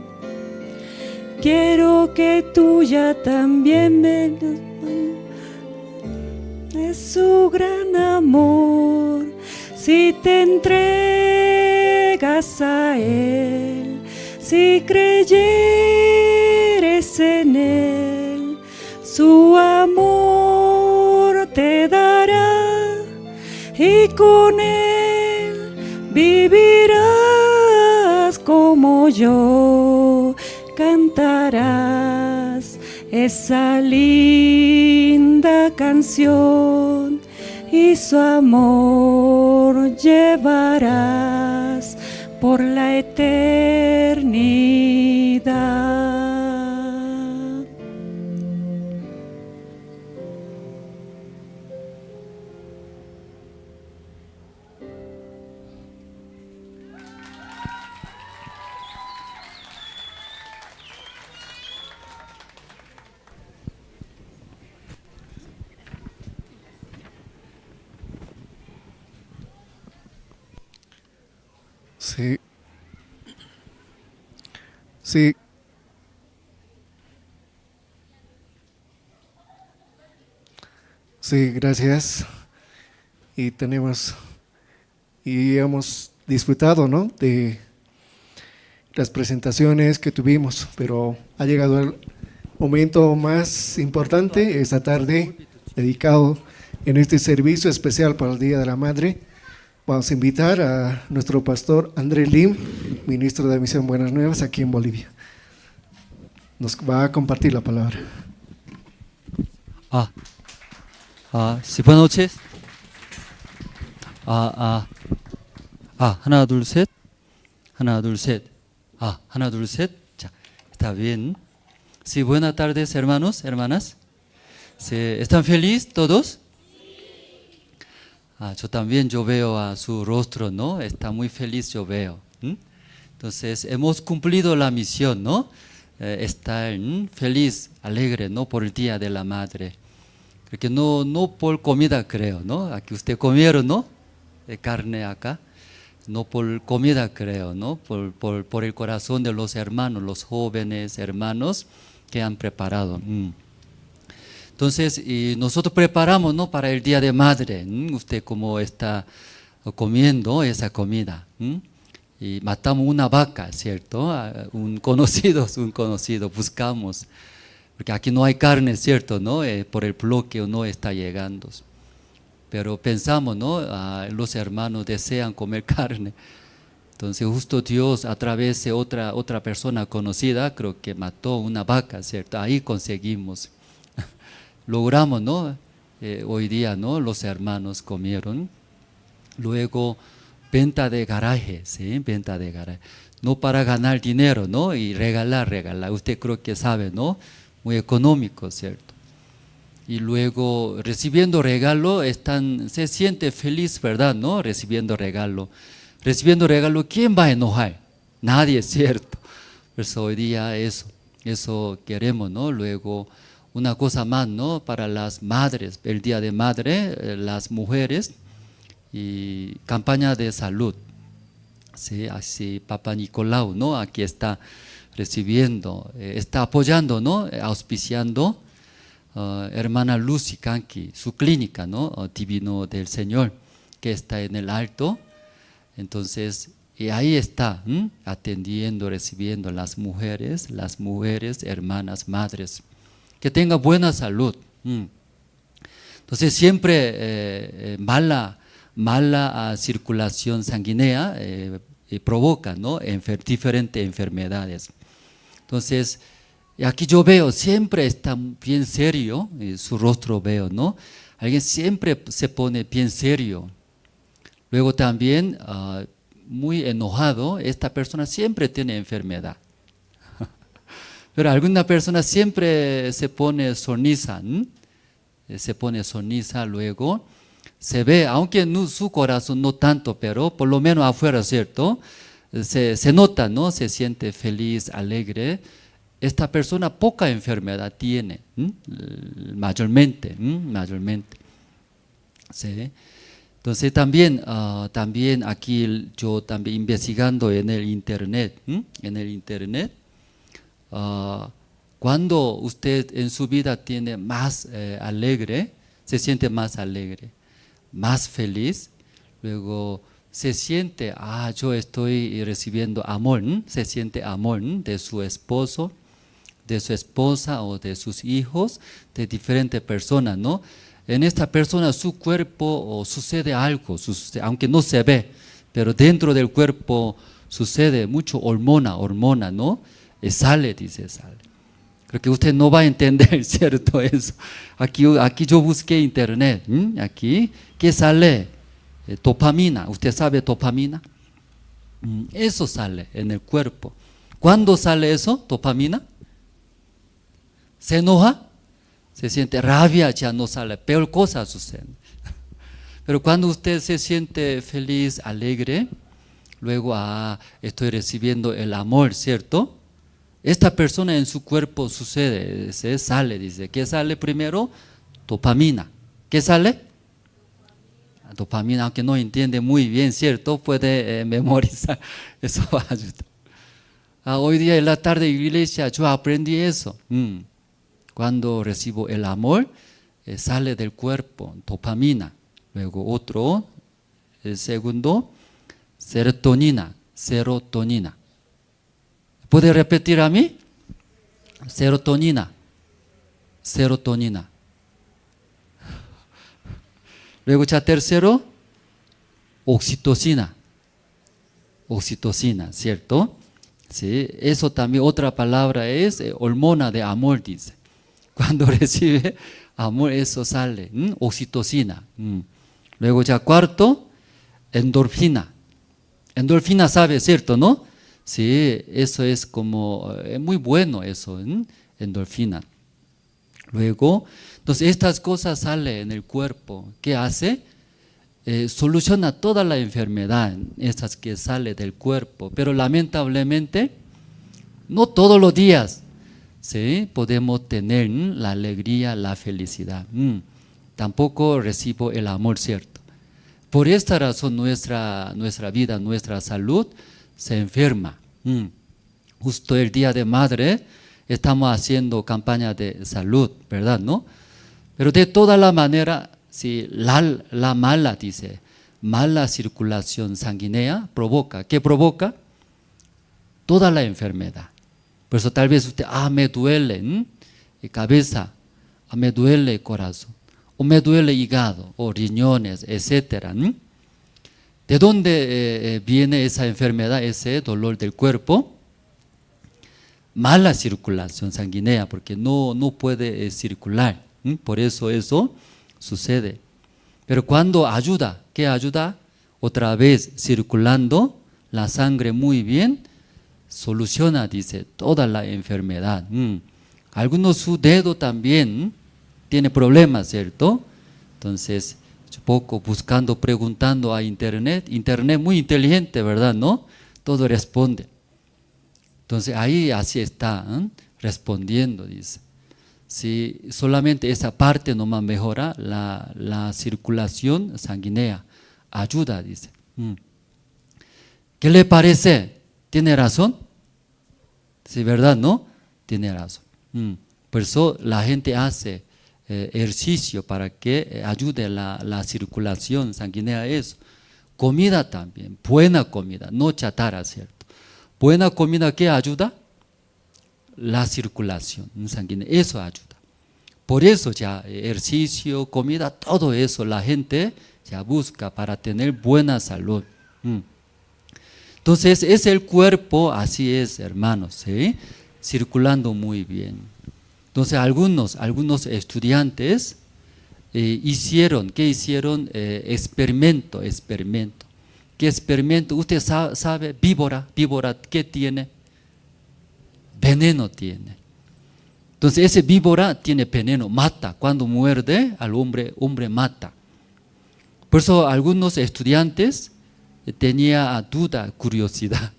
Quiero que tuya también me es su gran amor. Si te entregas a Él, si creyeres en Él, su amor te dará y con Él vivirás como yo. Cantarás esa linda canción y su amor llevarás por la eternidad. Sí. Sí. Sí, gracias. Y hemos disfrutado, ¿no?, de las presentaciones que tuvimos, pero ha llegado el momento más importante esta tarde, dedicado en este servicio especial para el Día de la Madre. Vamos a invitar a nuestro pastor André Lim, ministro de Misión Buenas Nuevas aquí en Bolivia. Nos va a compartir la palabra. Sí, buenas noches. 하나, 둘, 셋. 하나, 둘, 셋. 하나, 둘, 셋. 자, está bien. Sí, buenas tardes, hermanos, hermanas. Sí, ¿están felices todos? Yo también, yo veo a su rostro, ¿no? Está muy feliz, yo veo. Entonces, hemos cumplido la misión, ¿no? Estar feliz, alegre, ¿no? Por el Día de la Madre. Porque no por comida, creo, ¿no? Aquí usted comieron, ¿no? De carne acá. No por comida, creo, ¿no? Por el corazón de los hermanos, los jóvenes hermanos que han preparado. Entonces, y nosotros preparamos, ¿no? Para el Día de Madre. Usted cómo está comiendo esa comida. Y matamos una vaca, ¿cierto? Un conocido, buscamos. Porque aquí no hay carne, ¿cierto? ¿No? Por el bloqueo no está llegando. Pero pensamos, ¿no? Los hermanos desean comer carne. Entonces justo Dios a través de otra persona conocida, creo que mató una vaca, ¿cierto? Ahí conseguimos. Logramos, ¿no? Hoy día, ¿no? Los hermanos comieron. Luego, venta de garaje, ¿sí? Venta de garaje. No para ganar dinero, ¿no? Y regalar. Usted creo que sabe, ¿no? Muy económico, ¿cierto? Y luego, recibiendo regalo, se siente feliz, ¿verdad? ¿No? Recibiendo regalo, ¿quién va a enojar? Nadie, ¿cierto? Por eso hoy día eso queremos, ¿no? Luego, una cosa más, ¿no? Para las madres, el Día de Madre, las mujeres, y campaña de salud. Sí, así Papa Nicolau, ¿no? Aquí está recibiendo, está apoyando, ¿no? Auspiciando hermana Lucy Kanki, su clínica, ¿no? Divino del Señor, que está en el Alto. Entonces, y ahí está, atendiendo, recibiendo las mujeres, hermanas, madres, que tengan buena salud. Entonces, siempre mala circulación sanguínea provoca, ¿no? Diferentes enfermedades. Entonces, aquí yo veo, siempre está bien serio, su rostro veo, ¿no? Alguien siempre se pone bien serio. Luego también, muy enojado, esta persona siempre tiene enfermedad. Pero alguna persona siempre se pone sonrisa, luego se ve, aunque en su corazón no tanto, pero por lo menos afuera, ¿cierto? Se nota, ¿no? Se siente feliz, alegre. Esta persona poca enfermedad tiene, mayormente. ¿Sí? Entonces también aquí yo también investigando en el internet, cuando usted en su vida tiene más alegre, se siente más alegre, más feliz, luego se siente, yo estoy recibiendo amor, se siente amor de su esposo, de su esposa o de sus hijos, de diferentes personas, ¿no? En esta persona su cuerpo sucede algo, aunque no se ve, pero dentro del cuerpo sucede mucho hormona, ¿no? Sale. Creo que usted no va a entender, ¿cierto? Eso. Aquí yo busqué internet, aquí, ¿qué sale? Dopamina, ¿usted sabe dopamina? Eso sale en el cuerpo. ¿Cuándo sale eso, dopamina? ¿Se enoja? Se siente rabia, ya no sale, peor cosa sucede. Pero cuando usted se siente feliz, alegre, luego estoy recibiendo el amor, ¿cierto? Esta persona en su cuerpo sucede, sale, dice, ¿qué sale primero? Dopamina. ¿Qué sale? Dopamina, aunque no entiende muy bien, ¿cierto? Puede memorizar, eso va a ayudar. Hoy día en la tarde en la iglesia yo aprendí eso. Cuando recibo el amor, sale del cuerpo dopamina. Luego otro, el segundo, serotonina. ¿Puede repetir a mí? Serotonina. Serotonina. Luego ya tercero, oxitocina. Oxitocina, ¿cierto? Sí, eso también otra palabra es hormona de amor, dice. Cuando recibe amor, eso sale, oxitocina. Luego ya cuarto, endorfina. Endorfina sabe, ¿cierto, no? Sí, eso es como, muy bueno eso, endorfina. Luego, entonces estas cosas salen en el cuerpo. ¿Qué hace? Soluciona toda la enfermedad, estas que sale del cuerpo, pero lamentablemente no todos los días, ¿sí?, podemos tener la alegría, la felicidad. Tampoco recibo el amor, ¿cierto? Por esta razón nuestra vida, nuestra salud se enferma. Justo el Día de Madre estamos haciendo campaña de salud, ¿verdad, no? Pero de toda la manera, si la mala, dice, mala circulación sanguínea provoca, ¿qué provoca? Toda la enfermedad. Por eso tal vez usted, me duele cabeza, me duele corazón, o me duele hígado, o riñones, etcétera. ¿De dónde viene esa enfermedad, ese dolor del cuerpo? Mala circulación sanguínea, porque no puede circular. Por eso sucede. Pero cuando ayuda, ¿qué ayuda? Otra vez circulando la sangre muy bien, soluciona, dice, toda la enfermedad. Algunos su dedo también tiene problemas, ¿cierto? Entonces, poco buscando, preguntando a internet muy inteligente, ¿verdad? ¿No? Todo responde. Entonces ahí así está, respondiendo, dice. Si solamente esa parte nomás mejora la circulación sanguínea, ayuda, dice. ¿Qué le parece? ¿Tiene razón? Sí, ¿verdad? ¿No? Tiene razón. Por eso la gente hace ejercicio para que ayude la circulación sanguínea. Eso. Comida también, buena comida, no chatarra, ¿cierto? Buena comida, ¿qué ayuda? La circulación sanguínea, eso ayuda. Por eso ya ejercicio, comida, todo eso la gente ya busca para tener buena salud. Entonces es el cuerpo, así es, hermanos, ¿sí? Circulando muy bien. Entonces algunos estudiantes hicieron, ¿qué hicieron? Experimento. ¿Qué experimento? Usted sabe, víbora, ¿qué tiene? Veneno tiene. Entonces ese víbora tiene veneno, mata. Cuando muerde al hombre mata. Por eso algunos estudiantes tenían duda, curiosidad.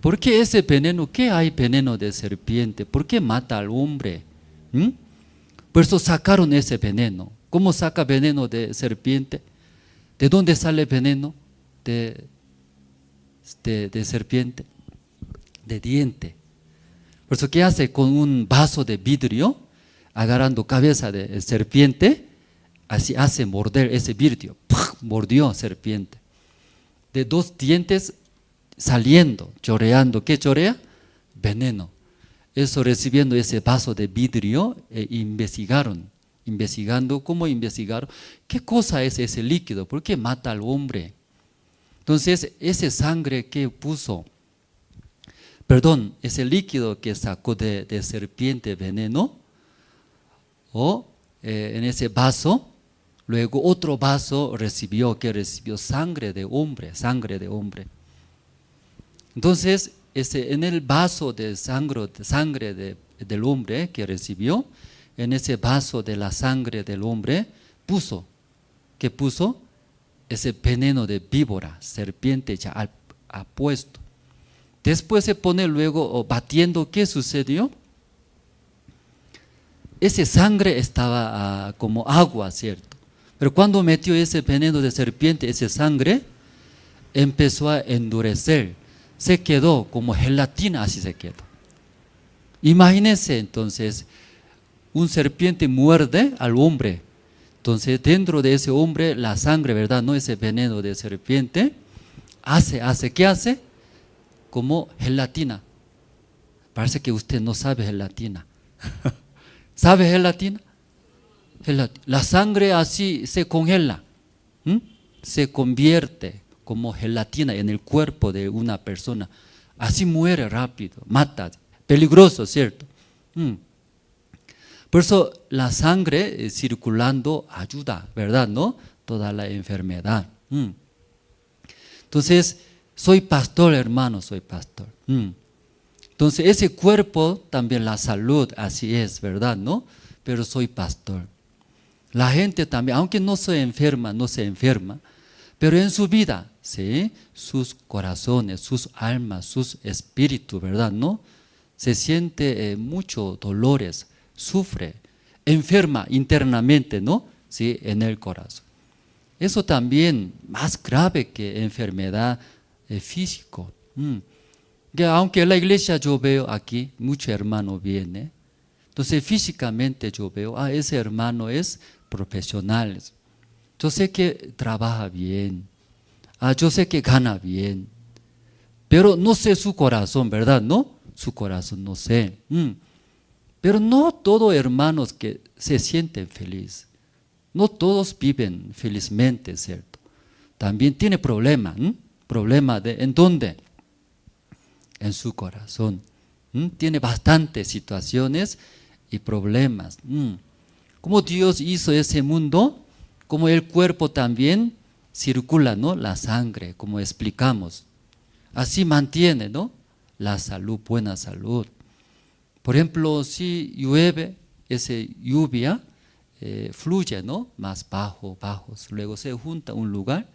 ¿Por qué ese veneno? ¿Qué hay veneno de serpiente? ¿Por qué mata al hombre? Por eso sacaron ese veneno. ¿Cómo saca veneno de serpiente? ¿De dónde sale veneno de serpiente? De diente. Por eso, ¿qué hace? Con un vaso de vidrio, agarrando cabeza de serpiente, así hace morder ese vidrio. ¡Pah! Mordió serpiente. De 2 dientes saliendo, choreando. ¿Qué chorea? Veneno. Eso recibiendo ese vaso de vidrio, investigando, ¿cómo investigaron? ¿Qué cosa es ese líquido? ¿Por qué mata al hombre? Entonces, ese sangre que puso, ese líquido que sacó de serpiente veneno, en ese vaso, luego otro vaso recibió sangre de hombre. Entonces, en el vaso de sangre del hombre que recibió, en ese vaso de la sangre del hombre, ¿qué puso? Ese veneno de víbora, serpiente ya ha puesto. Después se pone luego batiendo, ¿qué sucedió? Ese sangre estaba como agua, ¿cierto? Pero cuando metió ese veneno de serpiente, ese sangre empezó a endurecer. Se quedó como gelatina, así se quedó. Imagínense entonces, un serpiente muerde al hombre. Entonces dentro de ese hombre la sangre, ¿verdad? No ese veneno de serpiente, ¿qué hace? Como gelatina. Parece que usted no sabe gelatina. ¿Sabe gelatina? La sangre así se congela, se convierte como gelatina en el cuerpo de una persona. Así muere rápido, mata, peligroso, ¿cierto? Por eso la sangre circulando ayuda, ¿verdad? ¿No? Toda la enfermedad. Entonces, soy pastor, hermano, soy pastor. Entonces, ese cuerpo, también la salud, así es, ¿verdad? ¿No? Pero soy pastor. La gente también, aunque no se enferma, pero en su vida, ¿sí? Sus corazones, sus almas, sus espíritus, ¿verdad? ¿No? Se siente muchos dolores, sufre, enferma internamente, ¿no? Sí, en el corazón. Eso también más grave que enfermedad física. Que aunque en la iglesia yo veo aquí, muchos hermanos vienen, entonces físicamente yo veo, ese hermano es profesional. Yo sé que trabaja bien, yo sé que gana bien, pero no sé su corazón, ¿verdad? ¿No? Su corazón no sé. Pero no todos hermanos que se sienten felices, no todos viven felizmente, ¿cierto? También tiene problema, problema ¿en dónde? En su corazón. Tiene bastantes situaciones y problemas. Como Dios hizo ese mundo, como el cuerpo también circula, ¿no? La sangre, como explicamos. Así mantiene, ¿no? La salud, buena salud. Por ejemplo, si llueve, esa lluvia fluye, ¿no? Más bajos. Luego se junta un lugar,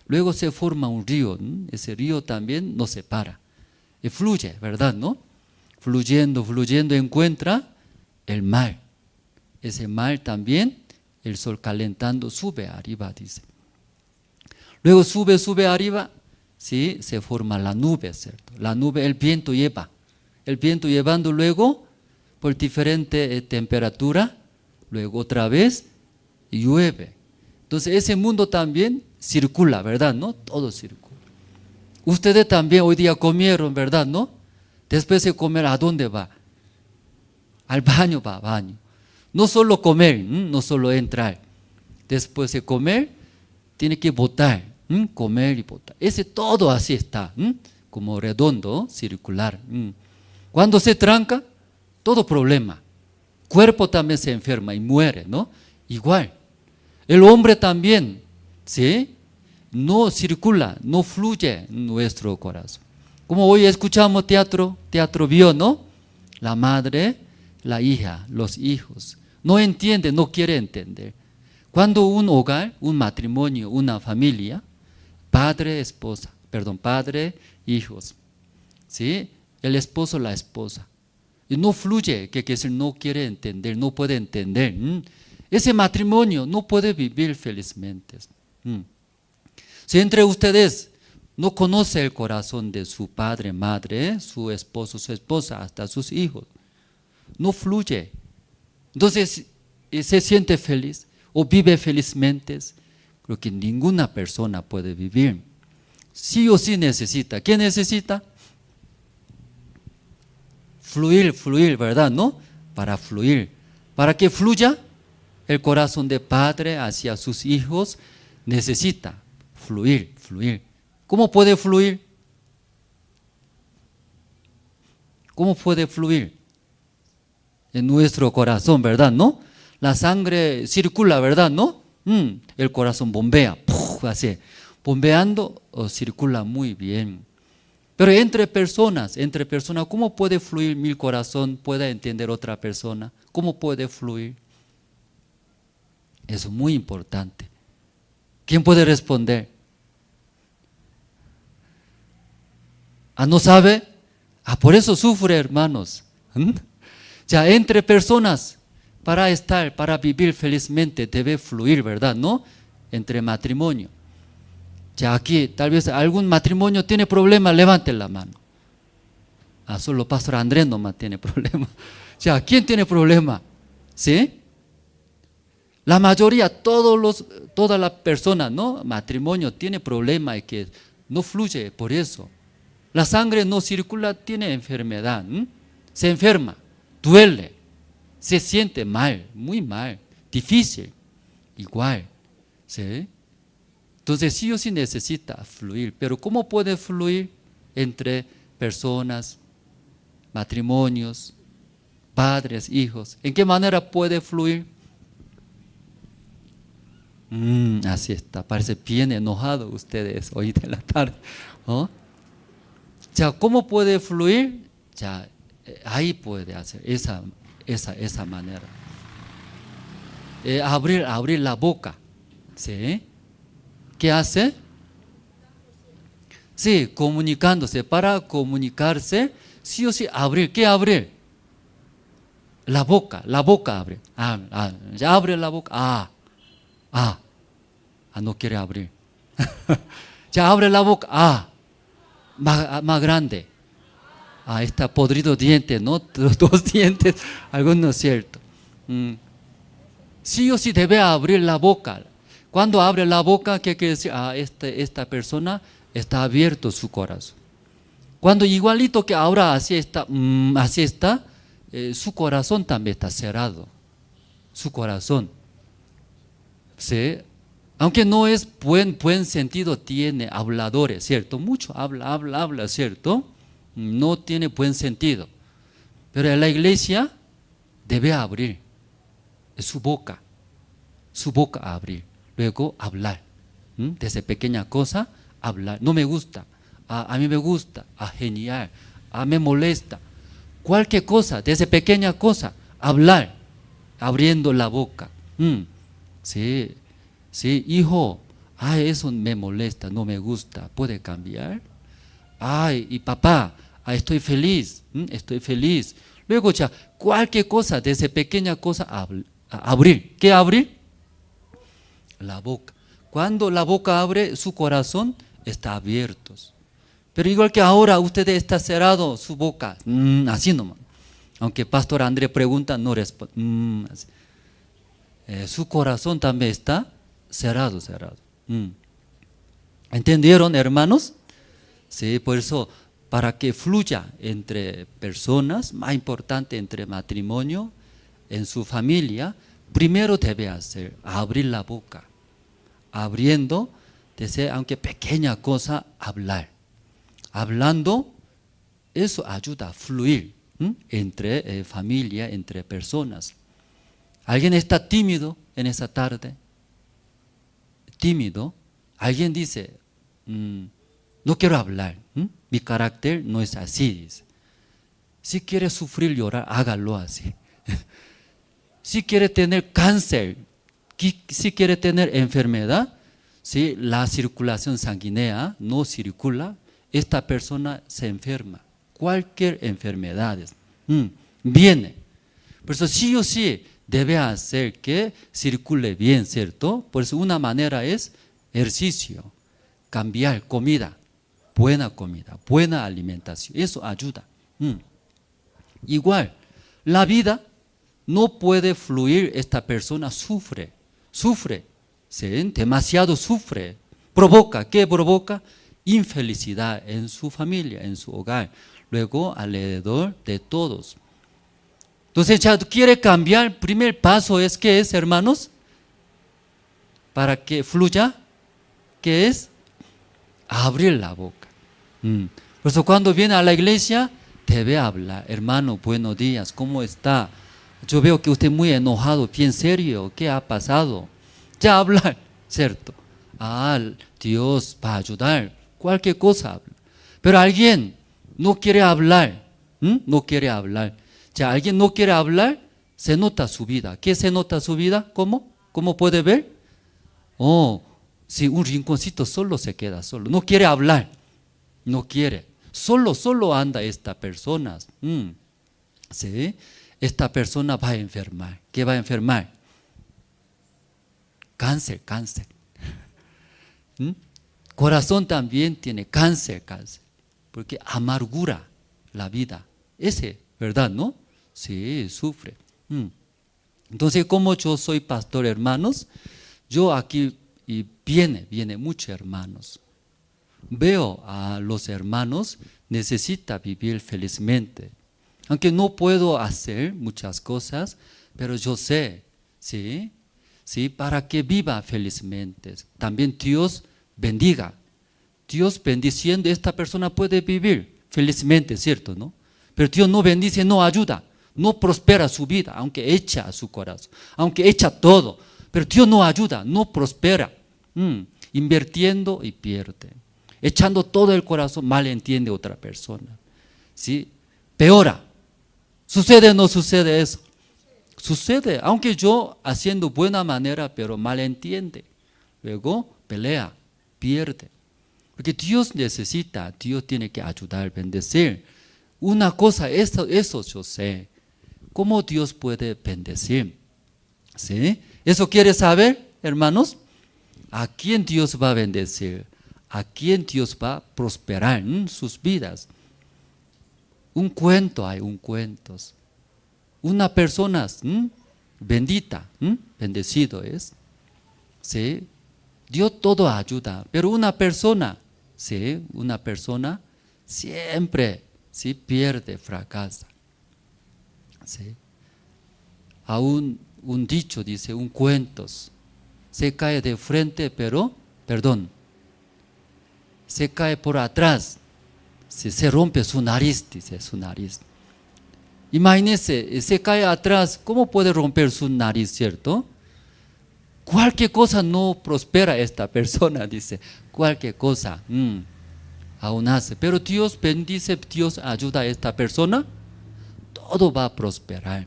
luego se forma un río. Ese río también no se para. Y fluye, ¿verdad? ¿No? Fluyendo, encuentra el mar. Ese mar también, el sol calentando, sube arriba, dice. Luego sube arriba, ¿sí? Se forma la nube, ¿cierto? La nube, el viento lleva. El viento llevando luego, por diferente temperatura, luego otra vez llueve. Entonces ese mundo también circula, ¿verdad? ¿No? Todo circula. Ustedes también hoy día comieron, ¿verdad? ¿No? Después de comer, ¿a dónde va? Al baño va, baño. No solo comer, no solo entrar. Después de comer, tiene que botar, comer y botar. Ese todo así está, como redondo, circular. Cuando se tranca, todo problema. Cuerpo también se enferma y muere, ¿no? Igual. El hombre también, ¿sí? No circula, no fluye en nuestro corazón. Como hoy escuchamos teatro vio, ¿no? La madre, la hija, los hijos. No entiende, no quiere entender. Cuando un hogar, un matrimonio, una familia, padre, hijos, ¿sí? El esposo, la esposa. Y no fluye, que decir, no quiere entender, no puede entender. Ese matrimonio no puede vivir felizmente. Si entre ustedes no conoce el corazón de su padre, madre, su esposo, su esposa, hasta sus hijos, no fluye. Entonces, se siente feliz o vive felizmente. Creo que ninguna persona puede vivir. Sí o sí necesita. ¿Qué necesita? Fluir, ¿verdad? ¿No? Para fluir. Para que fluya el corazón de padre hacia sus hijos, necesita fluir. ¿Cómo puede fluir? ¿Cómo puede fluir? En nuestro corazón, ¿verdad? ¿No? La sangre circula, ¿verdad? ¿No? El corazón bombea, así, bombeando circula muy bien. Pero entre personas, ¿cómo puede fluir mi corazón? ¿Puede entender otra persona? ¿Cómo puede fluir? Eso es muy importante. ¿Quién puede responder? ¿No sabe? Por eso sufre, hermanos. Ya entre personas, para vivir felizmente debe fluir, ¿verdad? ¿No? Entre matrimonio. Ya aquí, tal vez algún matrimonio tiene problema, levanten la mano. Solo Pastor Andrés nomás tiene problema. Ya, ¿quién tiene problema? ¿Sí? La mayoría, toda la persona, ¿no? Matrimonio tiene problema y que no fluye por eso. La sangre no circula, tiene enfermedad. se enferma, duele, se siente mal, muy mal, difícil, igual, ¿sí? Entonces sí o sí necesita fluir, pero ¿cómo puede fluir entre personas, matrimonios, padres, hijos? ¿En qué manera puede fluir? Así está, parece bien enojado ustedes hoy de la tarde, ¿no? Ya, ¿cómo puede fluir? Ya, ahí puede hacer esa manera. Abrir la boca, ¿sí? ¿Qué hace? Sí, comunicándose. Para comunicarse, sí o sí abrir. ¿Qué abrir? La boca abre. Ya abre la boca. No quiere abrir. Ya abre la boca. Más grande. Está podrido diente, ¿no? Los dos dientes, algo no es cierto. Sí o sí debe abrir la boca. Cuando abre la boca, ¿qué quiere decir? Esta persona está abierto su corazón. Cuando igualito que ahora así está, su corazón también está cerrado. Su corazón. ¿Sí? Aunque no es buen sentido, tiene habladores, ¿cierto? Mucho habla, ¿cierto? No tiene buen sentido. Pero en la iglesia debe abrir su boca abrir. Luego hablar. Desde pequeña cosa, hablar. No me gusta. A mí me gusta. Genial. Me molesta. Cualquier cosa, desde pequeña cosa, hablar. Abriendo la boca. Sí, hijo. Eso me molesta, no me gusta. ¿Puede cambiar? Y papá, estoy feliz. Estoy feliz. Luego ya, cualquier cosa, desde pequeña cosa, abrir. ¿Qué abrir? La boca. Cuando la boca abre, su corazón está abierto. Pero igual que ahora usted está cerrado su boca, así nomás. Aunque Pastor André pregunta, no responde. Su corazón también está cerrado. ¿Entendieron, hermanos? Sí, por eso, para que fluya entre personas, más importante entre matrimonio, en su familia, primero debe hacer, abrir la boca. Abriendo, desde, aunque pequeña cosa, hablar. Hablando, eso ayuda a fluir entre familia, entre personas. ¿Alguien está tímido en esa tarde? Tímido. Alguien dice, no quiero hablar, mi carácter no es así, dice. Si quiere sufrir, llorar, hágalo así. Si quiere tener cáncer, si quiere tener enfermedad, si la circulación sanguínea no circula, esta persona se enferma. Cualquier enfermedad viene. Por eso sí o sí debe hacer que circule bien, ¿cierto? Por eso una manera es ejercicio, cambiar comida, buena alimentación. Eso ayuda. Igual, la vida no puede fluir, esta persona sufre, ¿sí? Demasiado sufre. ¿Qué provoca? Infelicidad en su familia, en su hogar, luego alrededor de todos. Entonces ya quiere cambiar, el primer paso es, ¿qué es, hermanos? Para que fluya, ¿qué es? Abrir la boca. Por eso cuando viene a la iglesia, debe hablar. Hermano, buenos días, ¿cómo está? Yo veo que usted muy enojado, bien serio, ¿qué ha pasado? Ya hablar, ¿cierto? Dios va a ayudar, cualquier cosa habla. Pero alguien no quiere hablar, no quiere hablar. Ya alguien no quiere hablar, se nota su vida. ¿Qué se nota su vida? ¿Cómo? ¿Cómo puede ver? Si un rinconcito solo se queda solo, no quiere hablar, no quiere. Solo anda esta persona. ¿Sí? Esta persona va a enfermar. ¿Qué va a enfermar? Cáncer. Corazón también tiene cáncer, porque amargura la vida. ¿Verdad, no? Sí, sufre. Entonces, como yo soy pastor, hermanos, yo aquí, y viene muchos hermanos. Veo a los hermanos, necesita vivir felizmente. Aunque no puedo hacer muchas cosas, pero yo sé, ¿sí? ¿Sí? Para que viva felizmente. También Dios bendiga. Dios bendiciendo, esta persona puede vivir felizmente, ¿cierto? ¿No? Pero Dios no bendice, no ayuda, no prospera su vida, aunque echa su corazón, aunque echa todo. Pero Dios no ayuda, no prospera. Invirtiendo y pierde. Echando todo el corazón, mal entiende otra persona. ¿Sí? Peora. ¿Sucede o no sucede eso? Sucede, aunque yo haciendo buena manera, pero mal entiende. Luego pelea, pierde. Porque Dios necesita, Dios tiene que ayudar, bendecir. Una cosa, eso yo sé. ¿Cómo Dios puede bendecir? ¿Sí? ¿Eso quiere saber, hermanos? ¿A quién Dios va a bendecir? ¿A quién Dios va a prosperar en sus vidas? Un cuento hay, un cuento. Una persona bendita, bendecido es. ¿Sí? Dios todo ayuda, pero una persona, ¿sí? Una persona siempre, ¿sí? Pierde, fracasa. ¿Sí? Aún un dicho dice, un cuento, se cae de frente, pero, se cae por atrás, se rompe su nariz, dice su nariz. Imagínese, se cae atrás, ¿cómo puede romper su nariz, cierto? Cualquier cosa no prospera esta persona, dice, cualquier cosa, aún hace. Pero Dios bendice, Dios ayuda a esta persona, todo va a prosperar.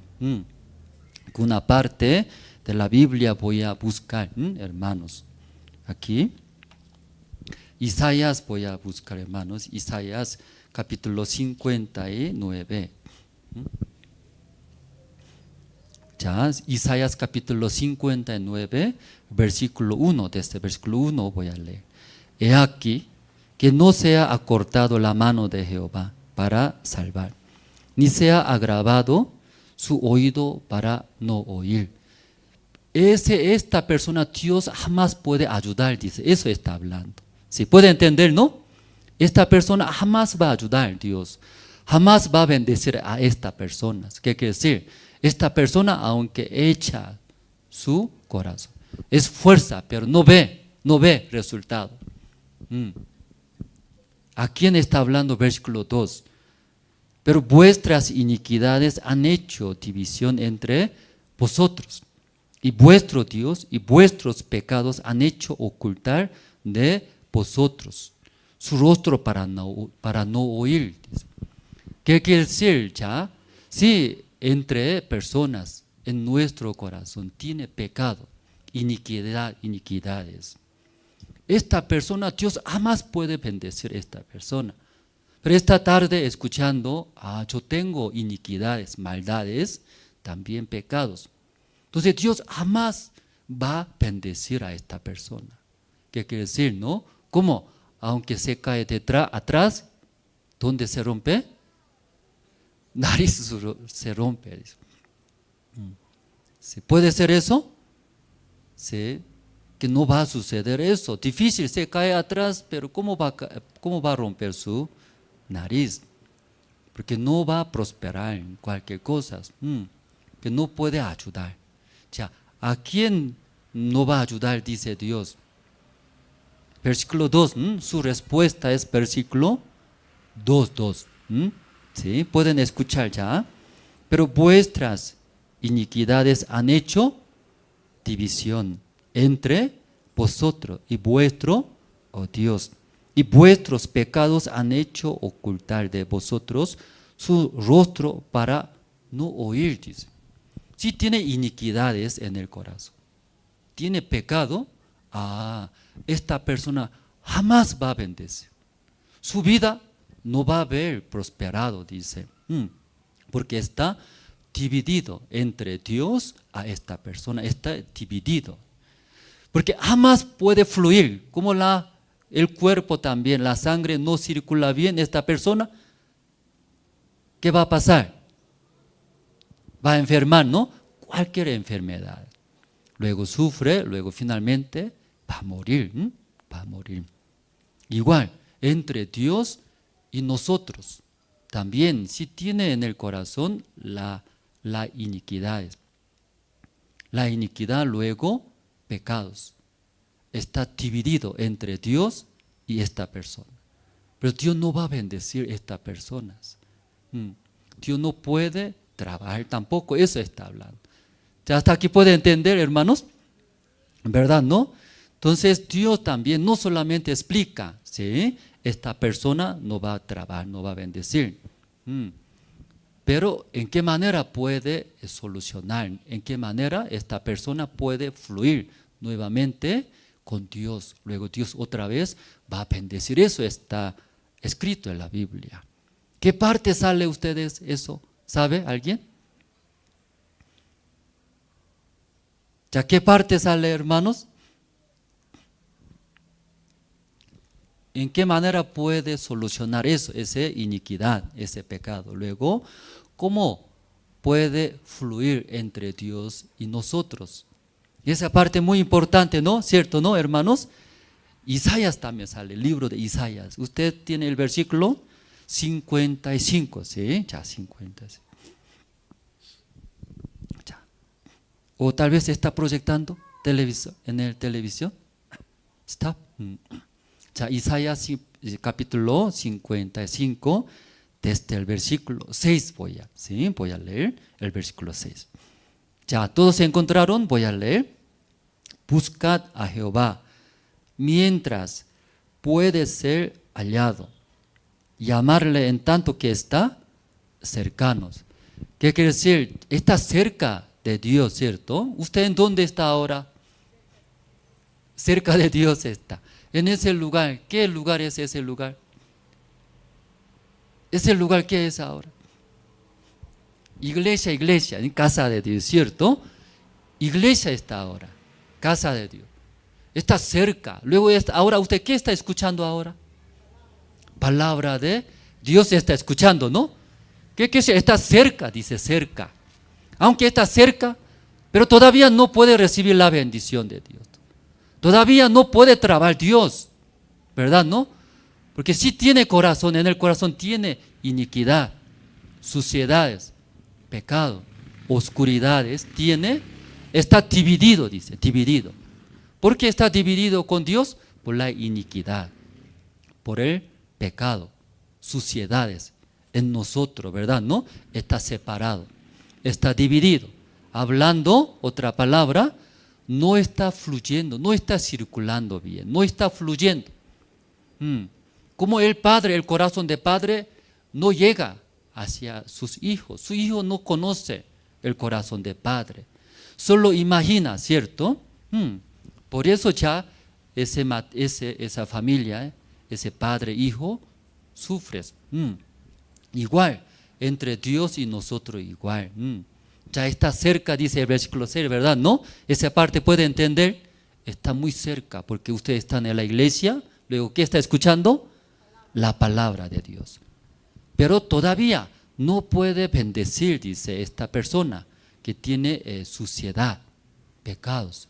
Una parte de la Biblia voy a buscar, hermanos. Aquí, Isaías voy a buscar, hermanos. Isaías capítulo 59. Ya, Isaías capítulo 59, versículo 1. Desde versículo 1 voy a leer. He aquí que no sea acortado la mano de Jehová para salvar, ni sea agravado su oído para no oír. Esta persona Dios jamás puede ayudar, dice, eso está hablando. ¿Sí? ¿Puede entender, no? Esta persona jamás va a ayudar, Dios. Jamás va a bendecir a esta persona. ¿Qué quiere decir? Esta persona, aunque echa su corazón, es fuerza, pero no ve resultado. ¿A quién está hablando? Versículo 2. Pero vuestras iniquidades han hecho división entre vosotros, y vuestro Dios y vuestros pecados han hecho ocultar de vosotros su rostro para no oír. ¿Qué quiere decir? Ya, si entre personas en nuestro corazón tiene pecado, iniquidades, esta persona, Dios jamás puede bendecir a esta persona. Pero esta tarde escuchando, yo tengo iniquidades, maldades, también pecados. Entonces Dios jamás va a bendecir a esta persona. ¿Qué quiere decir, no? ¿Cómo? Aunque se cae atrás, ¿dónde se rompe? Nariz se rompe. ¿Sí? ¿Puede ser eso? Sí. Que no va a suceder eso. Difícil, se cae atrás, pero ¿cómo va a romper su nariz? Porque no va a prosperar en cualquier cosa. Que no puede ayudar. Ya, ¿a quién no va a ayudar? Dice Dios. Versículo 2, su respuesta es versículo 2. ¿Sí? Pueden escuchar ya. Pero vuestras iniquidades han hecho división entre vosotros y vuestro, Dios, y vuestros pecados han hecho ocultar de vosotros su rostro para no oír, dice. Si tiene iniquidades en el corazón, tiene pecado, esta persona jamás va a bendecir. Su vida no va a haber prosperado, dice, porque está dividido entre Dios a esta persona, está dividido. Porque jamás puede fluir, como el cuerpo también, la sangre no circula bien, esta persona, ¿qué va a pasar? Va a enfermar, ¿no? Cualquier enfermedad. Luego sufre, luego finalmente va a morir, va a morir. Igual, entre Dios y nosotros, también si tiene en el corazón la iniquidad. La iniquidad, luego pecados. Está dividido entre Dios y esta persona. Pero Dios no va a bendecir a estas personas. Dios no puede trabajar tampoco, eso está hablando. ¿Ya hasta aquí puede entender, hermanos? ¿Verdad, no? Entonces Dios también no solamente explica, ¿sí? Esta persona no va a trabajar, no va a bendecir. Pero ¿en qué manera puede solucionar? ¿En qué manera esta persona puede fluir nuevamente con Dios? Luego Dios otra vez va a bendecir. Eso está escrito en la Biblia. ¿Qué parte sale ustedes eso? ¿Sabe alguien? ¿Ya qué parte sale, hermanos? ¿En qué manera puede solucionar eso, esa iniquidad, ese pecado? Luego, ¿cómo puede fluir entre Dios y nosotros? Y esa parte muy importante, ¿no? ¿Cierto, no, hermanos? Isaías también sale, el libro de Isaías. Usted tiene el versículo 55, ¿sí? Ya, 55. Ya. O tal vez está proyectando en el televisión. ¿Está? Ya, Isaías capítulo 55, desde el versículo 6 voy a leer el versículo 6. Ya, todos se encontraron, voy a leer. Buscad a Jehová mientras puede ser hallado, llamarle en tanto que está cercanos. ¿Qué quiere decir? Está cerca de Dios, ¿cierto? ¿Usted en dónde está ahora? Cerca de Dios está. En ese lugar, ¿qué lugar es ese lugar? ¿Ese lugar qué es ahora? Iglesia, en casa de Dios, ¿cierto? Iglesia está ahora, casa de Dios. Está cerca. Luego, ahora, ¿usted qué está escuchando ahora? Palabra de Dios está escuchando, ¿no? ¿Qué está cerca? Dice cerca. Aunque está cerca, pero todavía no puede recibir la bendición de Dios. Todavía no puede trabajar Dios, ¿verdad, no? Porque si tiene corazón, en el corazón tiene iniquidad, suciedades, pecado, oscuridades, está dividido, dice, dividido. ¿Por qué está dividido con Dios? Por la iniquidad, por el pecado, suciedades en nosotros, ¿verdad? ¿No? Está separado, está dividido. Hablando, otra palabra, no está fluyendo, no está circulando bien, no está fluyendo. Como el padre, el corazón de padre no llega hacia sus hijos. Su hijo no conoce el corazón de padre, solo imagina, ¿cierto? Por eso ya esa familia, ese padre, hijo, sufre. Igual, entre Dios y nosotros igual. Ya está cerca, dice el versículo 6, ¿verdad? ¿No? Esa parte puede entender, está muy cerca, porque ustedes están en la iglesia, luego, ¿qué está escuchando? La palabra de Dios. Pero todavía no puede bendecir, dice esta persona, que tiene suciedad, pecados,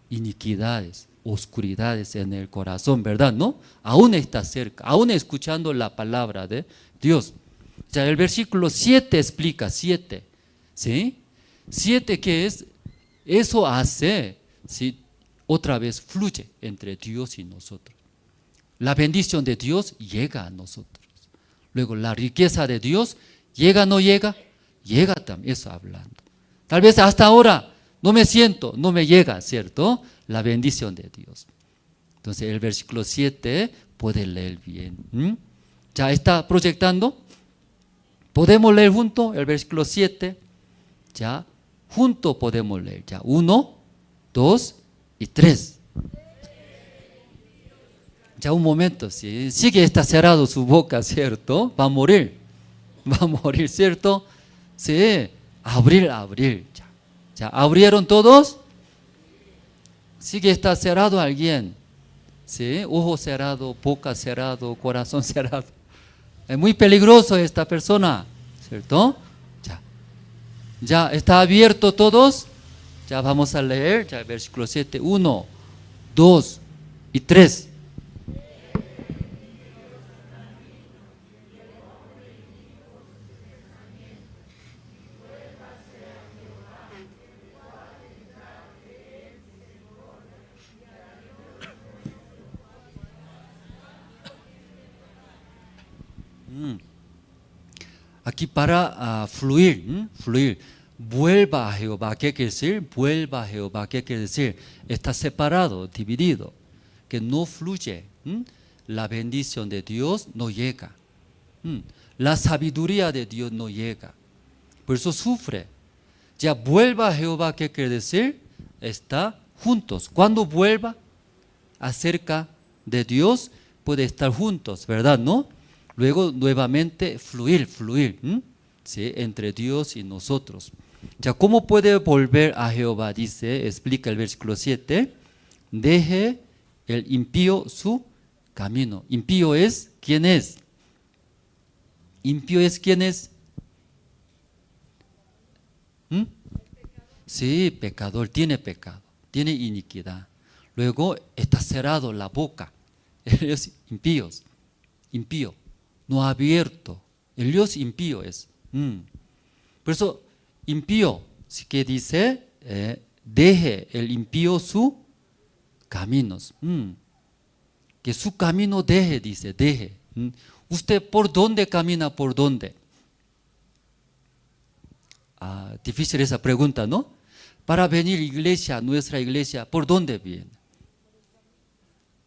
iniquidades, oscuridades en el corazón, ¿verdad? ¿No? Aún está cerca, aún escuchando la palabra de Dios. Ya el versículo 7 explica, 7, ¿sí? 7 que es, eso hace, ¿sí? Otra vez fluye entre Dios y nosotros. La bendición de Dios llega a nosotros. Luego la riqueza de Dios llega o no llega, llega también, eso hablando. Tal vez hasta ahora no me siento, no me llega, ¿cierto? La bendición de Dios. Entonces el versículo 7 puede leer bien. ¿Ya está proyectando? ¿Podemos leer junto el versículo 7? Ya, junto podemos leer. Ya, 1, 2 y 3. Ya un momento, si sigue está cerrado su boca, ¿cierto? Va a morir, ¿cierto? Sí, abrir. ¿Ya abrieron todos? Sigue está cerrado alguien, ¿sí? Ojo cerrado, boca cerrado, corazón cerrado. Es muy peligroso esta persona, ¿cierto? Ya está abierto todos. Ya vamos a leer, ya el versículo 7, 1, 2 y 3. Aquí para fluir, fluir. Vuelva a Jehová, ¿qué quiere decir? Vuelva a Jehová, ¿qué quiere decir? Está separado, dividido, que no fluye. La bendición de Dios no llega. La sabiduría de Dios no llega. Por eso sufre. Ya vuelva a Jehová, ¿qué quiere decir? Está juntos. Cuando vuelva acerca de Dios, puede estar juntos, ¿verdad? ¿No? Luego nuevamente fluir, ¿sí? Entre Dios y nosotros. Ya, ¿cómo puede volver a Jehová? Dice, explica el versículo 7. Deje el impío su camino. Impío es, ¿quién es? Impío es, ¿quién es? Sí, pecador, tiene pecado, tiene iniquidad. Luego está cerrado la boca. Ellos impíos, impío, no abierto. El Dios impío es. Por eso, impío, que dice, deje el impío sus caminos. Que su camino deje, dice, deje. ¿Usted por dónde camina? ¿Por dónde? Difícil esa pregunta, ¿no? Para venir a iglesia, nuestra iglesia, ¿por dónde viene?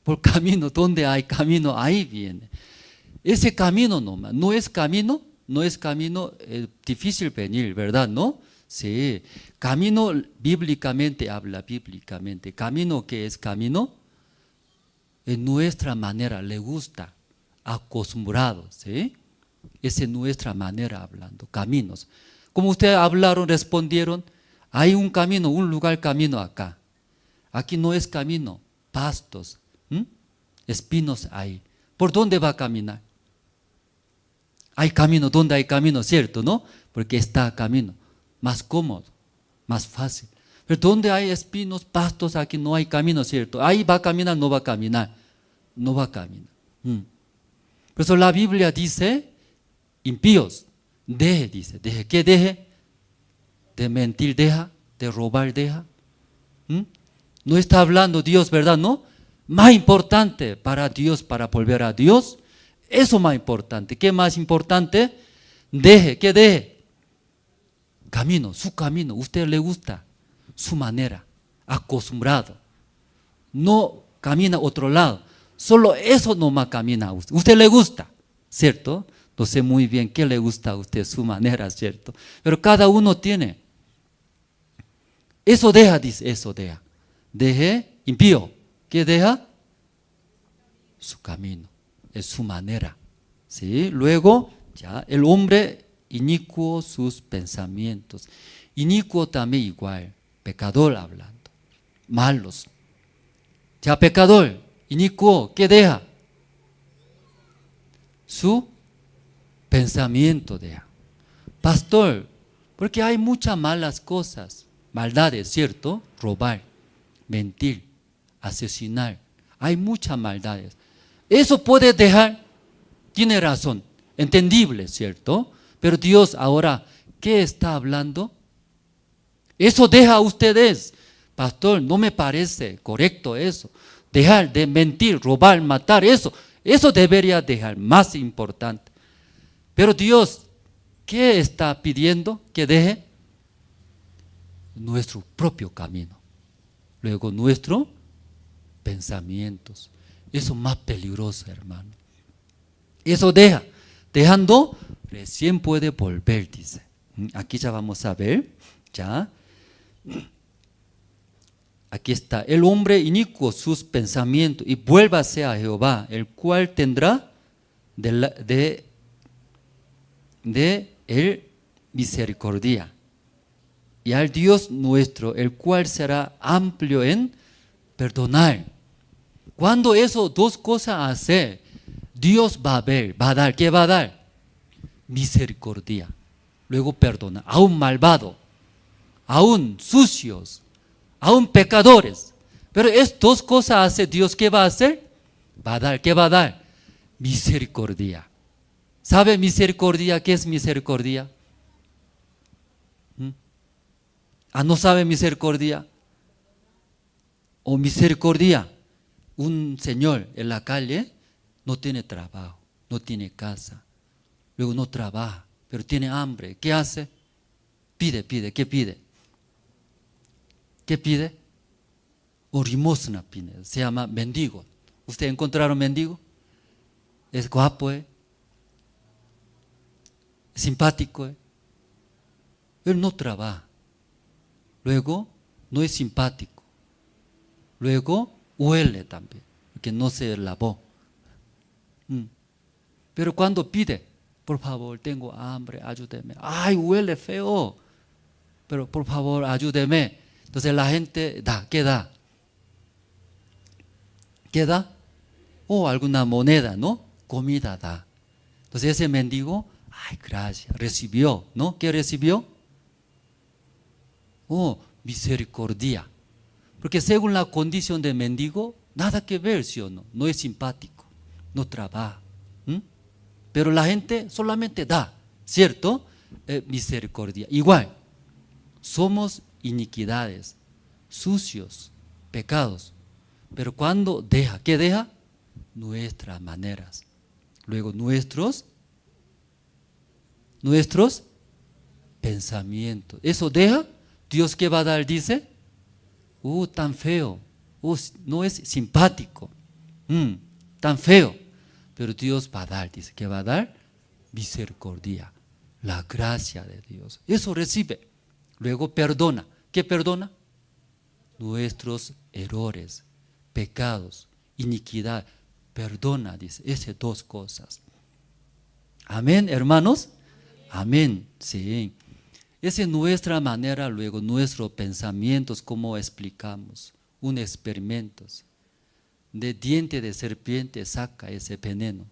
Por camino, ¿dónde hay camino? Ahí viene. Ese camino nomás, no es camino, difícil venir, ¿verdad? ¿No? Sí, camino bíblicamente habla bíblicamente. Camino, ¿qué es camino? En nuestra manera, le gusta, acostumbrado, ¿sí? Esa es nuestra manera hablando, caminos. Como ustedes hablaron, respondieron, hay un camino, un lugar camino acá. Aquí no es camino, pastos, espinos hay. ¿Por dónde va a caminar? Hay camino, ¿dónde hay camino? ¿Cierto, no? Porque está camino, más cómodo, más fácil. Pero ¿dónde hay espinos, pastos? Aquí no hay camino, ¿cierto? Ahí va a caminar, no va a caminar. No va a caminar. Por eso la Biblia dice, impíos, deje, dice, deje. ¿Qué deje? De mentir deja, de robar deja. No está hablando Dios, ¿verdad? ¿No? Más importante para Dios, para volver a Dios, eso más importante. ¿Qué más importante? Deje, ¿qué deje? Camino, su camino, usted le gusta, su manera, acostumbrado. No camina a otro lado, solo eso nomás camina a usted. Usted le gusta, ¿cierto? No sé muy bien qué le gusta a usted, su manera, ¿cierto? Pero cada uno tiene. Eso deja, dice, eso deja. Deje, impío. ¿Qué deja? Su camino, es su manera. ¿Sí? Luego, ya, el hombre inicuo sus pensamientos. Inicuo también igual, pecador hablando, malos. Ya, pecador, inicuo, ¿qué deja? Su pensamiento deja. Pastor, porque hay muchas malas cosas, maldades, ¿cierto? Robar, mentir, asesinar, hay muchas maldades. Eso puede dejar, tiene razón, entendible, ¿cierto? Pero Dios ahora, ¿qué está hablando? Eso deja a ustedes. Pastor, no me parece correcto eso. Dejar de mentir, robar, matar, eso debería dejar, más importante. Pero Dios, ¿qué está pidiendo que deje? Nuestro propio camino. Luego nuestros pensamientos. Eso es más peligroso, hermano. Eso deja. Dejando, recién puede volver, dice. Aquí ya vamos a ver. Ya. Aquí está. El hombre inicuo sus pensamientos y vuélvase a Jehová, el cual tendrá de él misericordia. Y al Dios nuestro, el cual será amplio en perdonar. Cuando eso dos cosas hace, Dios va a ver, va a dar, ¿qué va a dar? Misericordia. Luego perdona, aún malvado, aún sucios, aún pecadores. Pero es dos cosas hace Dios, ¿qué va a hacer? Va a dar, ¿qué va a dar? Misericordia. ¿Sabe misericordia? ¿Qué es misericordia? ¿No sabe misericordia? O misericordia, un señor en la calle no tiene trabajo, no tiene casa, luego no trabaja, pero tiene hambre. ¿Qué hace? Pide. ¿Qué pide? ¿Qué pide? O limosna pide. Se llama mendigo. ¿Usted encontraron mendigo? Es guapo, simpático. Él no trabaja. Luego, no es simpático. Luego, huele también, porque no se lavó. Pero cuando pide, por favor, tengo hambre, ayúdeme. Ay, huele feo, pero por favor, ayúdeme. Entonces la gente da, ¿qué da? ¿Qué da? Alguna moneda, ¿no? Comida da. Entonces ese mendigo, ay, gracias, recibió, ¿no? ¿Qué recibió? Misericordia. Porque según la condición de mendigo, nada que ver, ¿sí o no? No es simpático, no trabaja. Pero la gente solamente da, ¿cierto? Misericordia. Igual, somos iniquidades, sucios, pecados. Pero cuando deja, ¿qué deja? Nuestras maneras. Luego nuestros pensamientos. Eso deja. Dios, ¿qué va a dar? Dice, tan feo, no es simpático, tan feo. Pero Dios va a dar, dice, ¿qué va a dar? Misericordia, la gracia de Dios. Eso recibe. Luego perdona. ¿Qué perdona? Nuestros errores, pecados, iniquidad. Perdona, dice, esas dos cosas. Amén, hermanos. Amén, sí. Esa es nuestra manera, luego nuestros pensamientos, como explicamos, un experimento. De diente de serpiente saca ese veneno.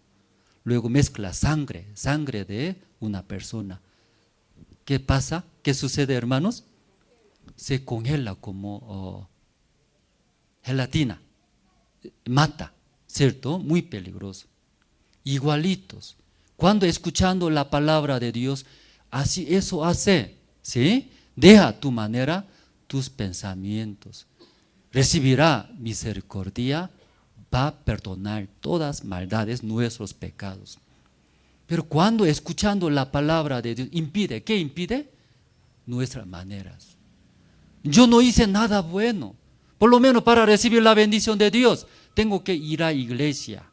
Luego mezcla sangre de una persona. ¿Qué pasa? ¿Qué sucede, hermanos? Se congela como gelatina. Mata, ¿cierto? Muy peligroso. Igualitos. Cuando escuchando la palabra de Dios, así eso hace, ¿sí? Deja tu manera, tus pensamientos. Recibirá misericordia, va a perdonar todas maldades, nuestros pecados. Pero cuando escuchando la palabra de Dios, impide, ¿qué impide? Nuestras maneras. Yo no hice nada bueno. Por lo menos para recibir la bendición de Dios, tengo que ir a iglesia,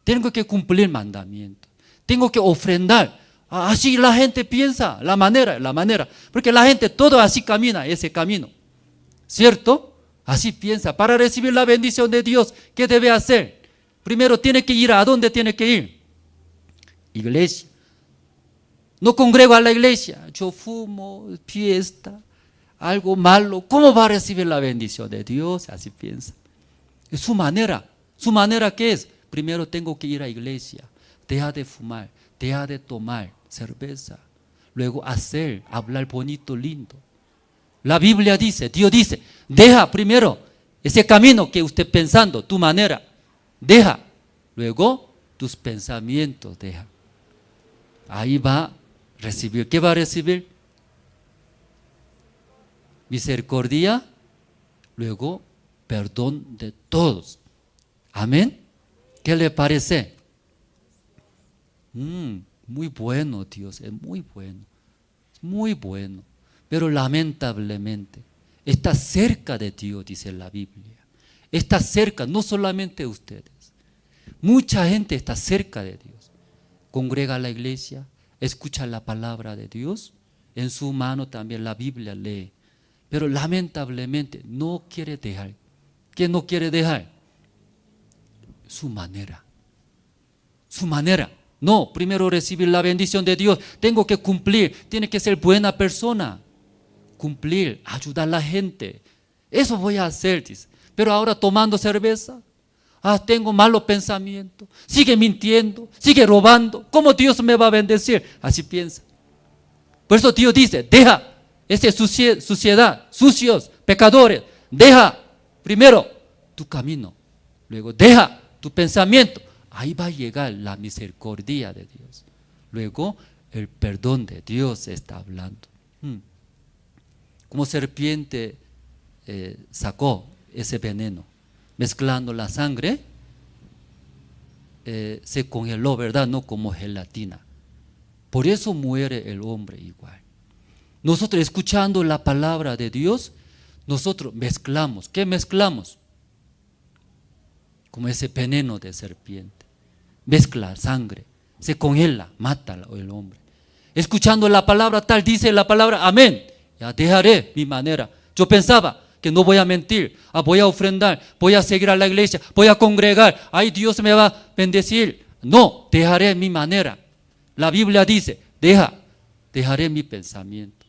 tengo que cumplir mandamientos, tengo que ofrendar. Así la gente piensa, la manera, porque la gente todo así camina, ese camino, ¿cierto? Así piensa, para recibir la bendición de Dios, ¿qué debe hacer? Primero tiene que ir, ¿a dónde tiene que ir? Iglesia. No congrego a la iglesia, yo fumo, fiesta, algo malo, ¿cómo va a recibir la bendición de Dios? Así piensa. Es su manera ¿qué es? Primero tengo que ir a la iglesia, deja de fumar, deja de tomar cerveza, luego hablar bonito, lindo. La Biblia dice, Dios dice, deja primero ese camino que usted pensando, tu manera, deja, luego tus pensamientos deja. Ahí va a recibir, ¿qué va a recibir? Misericordia, luego perdón de todos. Amén. ¿Qué le parece? Muy bueno, Dios, es muy bueno, muy bueno. Pero lamentablemente está cerca de Dios, dice la Biblia. Está cerca, no solamente ustedes. Mucha gente está cerca de Dios. Congrega a la iglesia, escucha la palabra de Dios, en su mano también la Biblia lee. Pero lamentablemente no quiere dejar. ¿Qué no quiere dejar? Su manera. Su manera. No, primero recibir la bendición de Dios. Tengo que cumplir, tiene que ser buena persona. Cumplir, ayudar a la gente. Eso voy a hacer, dice. Pero ahora tomando cerveza, tengo malos pensamientos, sigue mintiendo, sigue robando. ¿Cómo Dios me va a bendecir? Así piensa. Por eso Dios dice, deja esa suciedad, sucios, pecadores. Deja primero tu camino, luego deja tu pensamiento. Ahí va a llegar la misericordia de Dios. Luego el perdón de Dios está hablando. Como serpiente sacó ese veneno, mezclando la sangre, se congeló, ¿verdad? No como gelatina. Por eso muere el hombre igual. Nosotros escuchando la palabra de Dios, nosotros mezclamos. ¿Qué mezclamos? Como ese veneno de serpiente. Mezcla sangre, se congela, mata el hombre. Escuchando la palabra tal, dice la palabra, amén. Ya dejaré mi manera. Yo pensaba que no voy a mentir, voy a ofrendar, voy a seguir a la iglesia, voy a congregar, ay, Dios me va a bendecir. No, dejaré mi manera. La Biblia dice, dejaré mi pensamiento.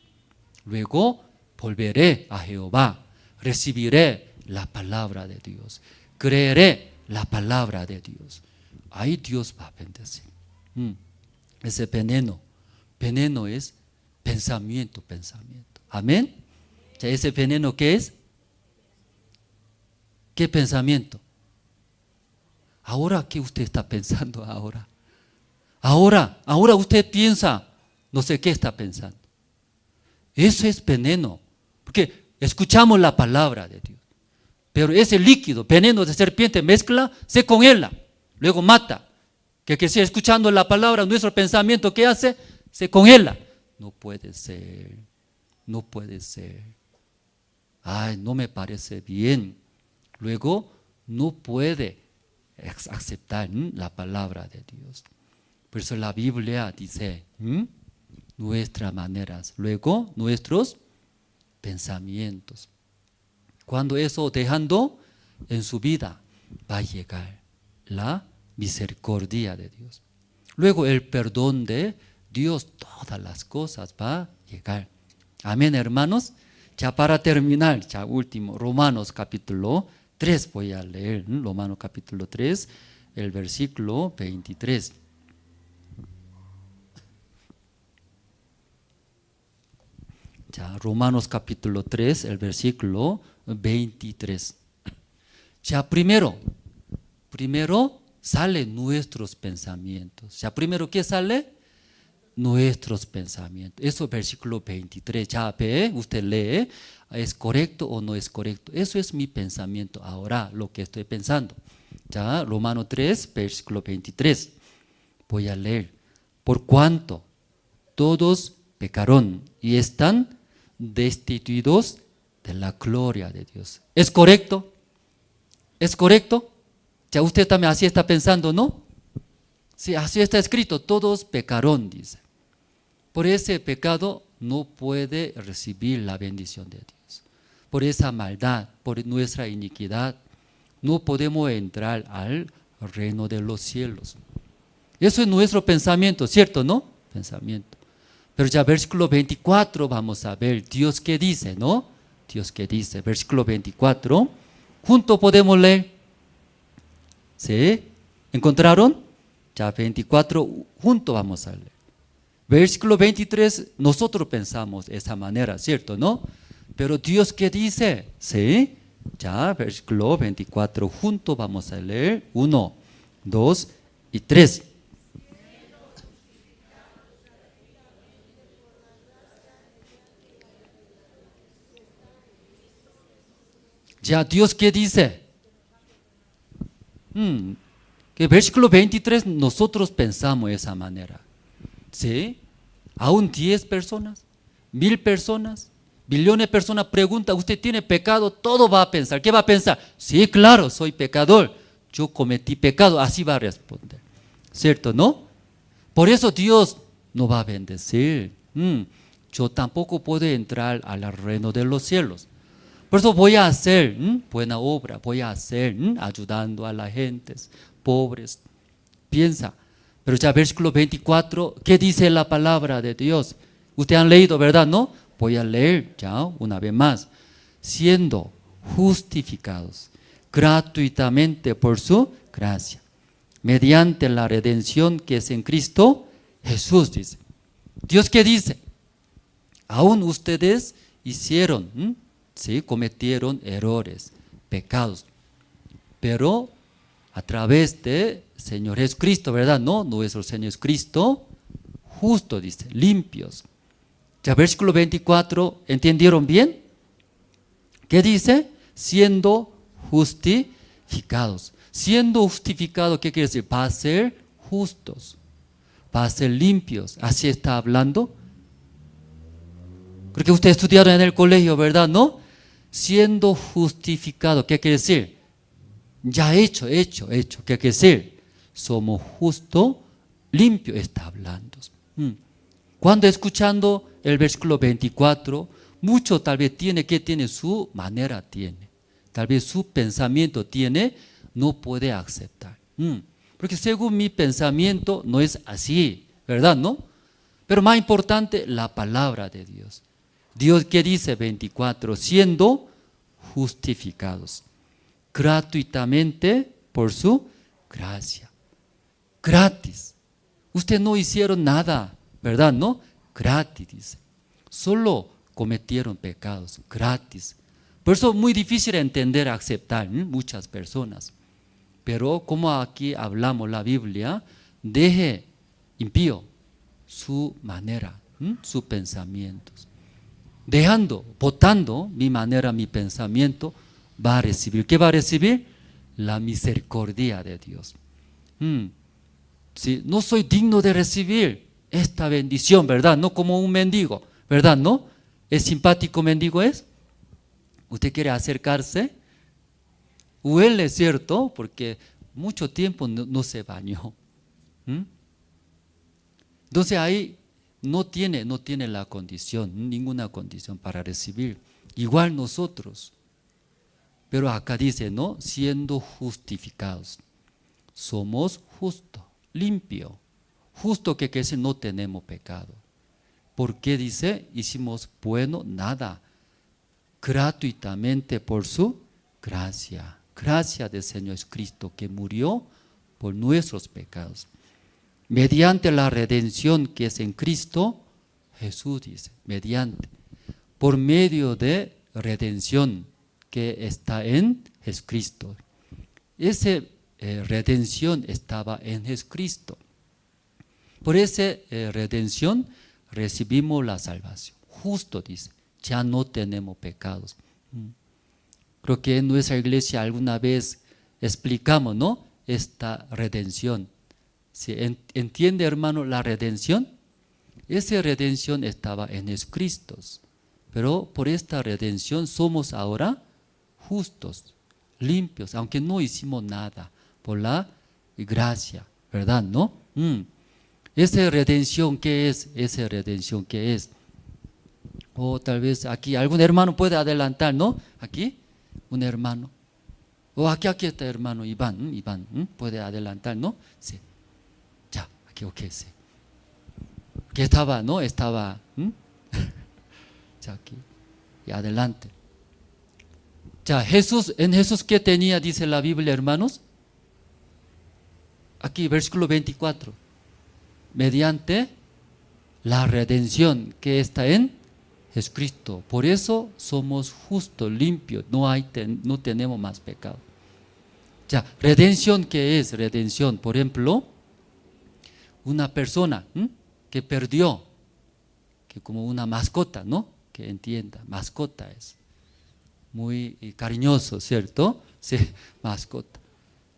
Luego volveré a Jehová, recibiré la palabra de Dios, creeré la palabra de Dios. Ahí Dios va a bendecir. Ese veneno es pensamiento. Amén. ¿Ese veneno qué es? ¿Qué pensamiento? Ahora, ¿qué usted está pensando ahora? Ahora usted piensa, no sé qué está pensando. Eso es veneno, porque escuchamos la palabra de Dios, pero ese líquido, veneno de serpiente, mezcla, se congela, luego mata. Que siga escuchando la palabra, nuestro pensamiento, ¿qué hace? Se congela. No puede ser. Ay, no me parece bien. Luego no puede aceptar la palabra de Dios. Por eso la Biblia dice, nuestras maneras, luego nuestros pensamientos. Cuando eso dejando en su vida, va a llegar la misericordia de Dios. Luego el perdón de Dios, todas las cosas va a llegar. Amén, hermanos. Ya para terminar, ya último, Romanos capítulo 3, voy a leer, Romanos capítulo 3, el versículo 23. Ya, Romanos capítulo 3, el versículo 23. Ya primero salen nuestros pensamientos. Ya primero, ¿qué sale? Nuestros pensamientos. Eso es versículo 23. Ya ve, usted lee, ¿es correcto o no es correcto? Eso es mi pensamiento ahora, lo que estoy pensando. Ya, Romanos 3, versículo 23. Voy a leer. Por cuanto todos pecaron y están destituidos de la gloria de Dios. ¿Es correcto? ¿Es correcto? Ya usted también así está pensando, ¿no? Sí, así está escrito, todos pecaron, dice. Por ese pecado no puede recibir la bendición de Dios. Por esa maldad, por nuestra iniquidad, no podemos entrar al reino de los cielos. Eso es nuestro pensamiento, ¿cierto, no? Pensamiento. Pero ya versículo 24 vamos a ver Dios qué dice, ¿no? Dios qué dice, versículo 24, juntos podemos leer. ¿Sí? ¿Encontraron? Ya 24, juntos vamos a leer. Versículo 23, nosotros pensamos de esa manera, ¿cierto, no? Pero Dios qué dice, ¿sí? Ya versículo 24, juntos vamos a leer. 1, 2 y 3. Ya Dios qué dice. Que versículo 23 nosotros pensamos de esa manera. ¿Sí? Aún 10 personas, 1000 personas, billones de personas preguntan, ¿usted tiene pecado? Todo va a pensar. ¿Qué va a pensar? Sí, claro, soy pecador. Yo cometí pecado. Así va a responder. ¿Cierto, no? Por eso Dios no va a bendecir. Yo tampoco puedo entrar al reino de los cielos. Por eso voy a hacer buena obra, voy a hacer ayudando a la gente, pobres. Piensa. Pero ya versículo 24, ¿qué dice la palabra de Dios? Ustedes han leído, ¿verdad? ¿No? Voy a leer ya una vez más. Siendo justificados gratuitamente por su gracia, mediante la redención que es en Cristo Jesús, dice. ¿Dios qué dice? Aún ustedes hicieron, ¿sí? Cometieron errores, pecados, pero a través de Señor Jesucristo, ¿verdad? No, nuestro Señor Jesucristo, justo, dice, limpios. Ya versículo 24, ¿entendieron bien? ¿Qué dice? Siendo justificados. Siendo justificados, ¿qué quiere decir? Va a ser justos. va a ser limpios. Así está hablando. Creo que ustedes estudiaron en el colegio, ¿verdad? ¿No? Siendo justificado, ¿qué quiere decir? Ya hecho. ¿Qué quiere decir? Somos justos, limpios, está hablando. Cuando escuchando el versículo 24, mucho tal vez tiene su manera, tal vez su pensamiento no puede aceptar. Porque según mi pensamiento no es así, ¿verdad? ¿No? Pero más importante, la palabra de Dios. Dios, ¿qué dice 24? Siendo justificados gratuitamente por su gracia. Gratis. Ustedes no hicieron nada, ¿verdad? ¿No? Gratis, dice. Solo cometieron pecados, gratis. Por eso es muy difícil entender, aceptar muchas personas. Pero como aquí hablamos la Biblia, deje impío su manera, sus pensamientos. Votando mi manera, mi pensamiento, va a recibir. ¿Qué va a recibir? La misericordia de Dios. Sí, no soy digno de recibir esta bendición, ¿verdad? No como un mendigo, ¿verdad? ¿No? ¿Es simpático mendigo es? ¿Usted quiere acercarse? Huele, ¿cierto? Porque mucho tiempo no se bañó. Entonces ahí no tiene la condición, ninguna condición para recibir. Igual nosotros. Pero acá dice, ¿no? Siendo justificados. Somos justos, limpios. Justo que quiere decir no tenemos pecado. ¿Por qué dice? Hicimos bueno, nada. Gratuitamente por su gracia. Gracia del Señor Jesucristo que murió por nuestros pecados. Mediante la redención que es en Cristo, Jesús dice, mediante, por medio de redención que está en Jesucristo. Esa redención estaba en Jesucristo. Por esa redención recibimos la salvación. Justo dice, ya no tenemos pecados. Creo que en nuestra iglesia alguna vez explicamos, ¿no? Esta redención. ¿Sí? ¿Entiende, hermano, la redención? Esa redención estaba en Jesucristo. Pero por esta redención somos ahora justos, limpios, aunque no hicimos nada, por la gracia, ¿verdad? ¿No? Esa redención, ¿qué es? Esa redención, ¿qué es? O tal vez aquí algún hermano puede adelantar, ¿no? Aquí, un hermano. O aquí está hermano Iván, puede adelantar, ¿no? Sí. Ya, aquí, ok, sí. Que estaba, ¿no? Estaba, ya aquí, y adelante. Ya, en Jesús, ¿qué tenía? Dice la Biblia, hermanos. Aquí, versículo 24. Mediante la redención que está en Jesucristo. Por eso somos justos, limpios, no tenemos más pecado. Ya, redención, ¿qué es? Redención, por ejemplo, una persona que perdió, que como una mascota, ¿no? Que entienda, mascota es muy cariñoso, ¿cierto? Sí, mascota.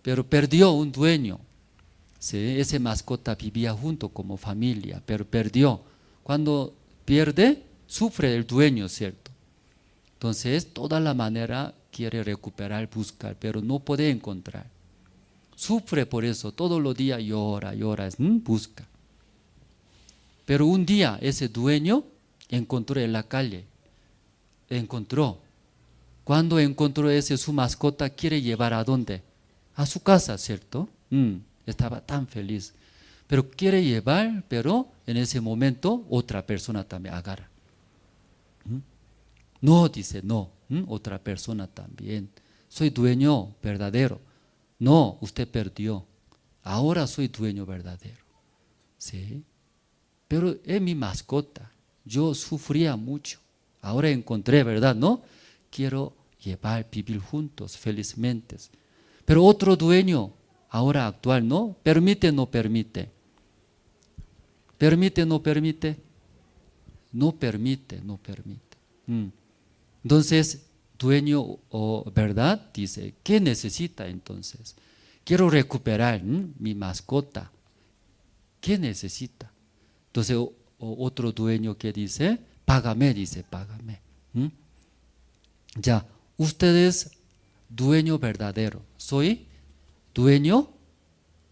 Pero perdió un dueño. Sí, esa mascota vivía junto como familia, pero perdió. Cuando pierde, sufre el dueño, ¿cierto? Entonces, toda la manera quiere recuperar, buscar, pero no puede encontrar. Sufre por eso, todos los días llora, busca. Pero un día ese dueño encontró en la calle, Cuando encontró su mascota, quiere llevar ¿a dónde? A su casa, ¿cierto? Estaba tan feliz. Pero quiere llevar, pero en ese momento otra persona también agarra. No, dice, no, otra persona también. Soy dueño verdadero. No, usted perdió. Ahora soy dueño verdadero. ¿Sí? Pero es mi mascota. Yo sufría mucho. Ahora encontré, ¿verdad? ¿No? Quiero llevar, vivir juntos, felizmente. Pero otro dueño, ahora actual, ¿no? ¿Permite, no permite? ¿Permite, no permite? No permite, no permite. Entonces, dueño, ¿verdad? Dice, ¿qué necesita entonces? Quiero recuperar mi mascota. ¿Qué necesita? Entonces otro dueño que dice, págame, dice, págame. Ya, usted es dueño verdadero, soy dueño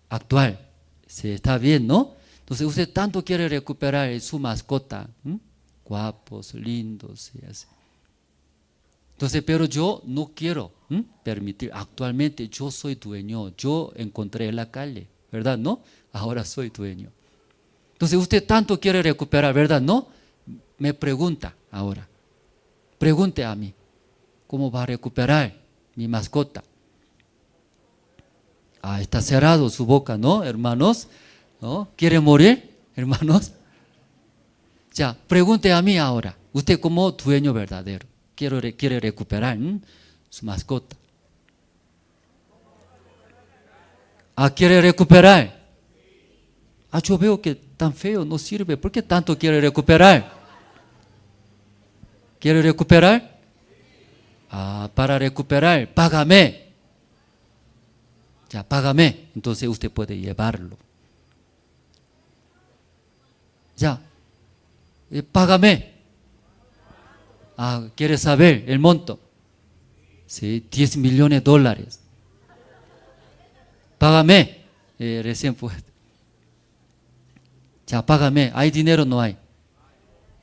actual. Sí, está bien, ¿no? Entonces usted tanto quiere recuperar su mascota, guapos, lindos y así. Entonces, pero yo no quiero permitir, actualmente yo soy dueño, yo encontré en la calle, ¿verdad? ¿No? Ahora soy dueño. Entonces usted tanto quiere recuperar, ¿verdad? ¿No? Me pregunta ahora, pregunte a mí, ¿cómo va a recuperar mi mascota? Ah, está cerrado su boca, ¿no, hermanos? ¿No? ¿Quiere morir, hermanos? Ya, pregunte a mí ahora, usted como dueño verdadero, quiere recuperar su mascota. Ah, ¿quiere recuperar? Ah, yo veo que tan feo no sirve, ¿por qué tanto quiere recuperar? ¿Quiere recuperar? Ah, para recuperar, págame. Ya, págame, entonces usted puede llevarlo. Ya, págame. Ah, ¿quiere saber el monto? Sí, $10 millones. Págame. Recién fue. Ya, págame. ¿Hay dinero? No hay.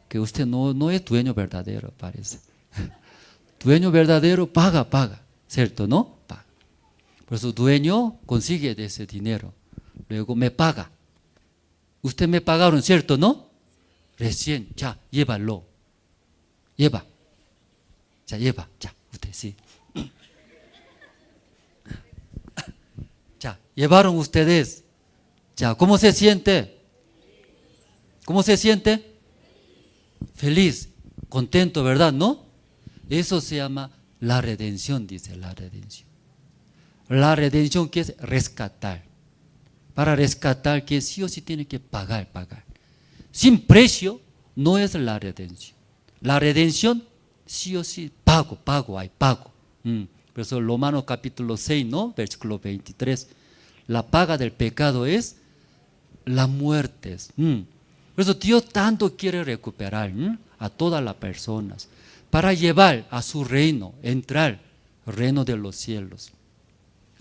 Que usted no es dueño verdadero, parece. Dueño verdadero paga, ¿cierto? ¿No? Paga. Por eso dueño consigue de ese dinero. Luego me paga. Usted me pagaron, ¿cierto? ¿No? Recién, ya, llévalo. Lleva. Ya, lleva. Ya, usted sí. Ya, llevaron ustedes. Ya, ¿cómo se siente? ¿Cómo se siente? Feliz, contento, ¿verdad? ¿No? Eso se llama la redención, dice la redención. La redención que es rescatar. Para rescatar que sí o sí tiene que pagar. Sin precio no es la redención. La redención sí o sí, pago. Por eso Romanos capítulo 6, ¿no? Versículo 23. La paga del pecado es la muerte. Por eso Dios tanto quiere recuperar a todas las personas para llevar a su reino, entrar al reino de los cielos.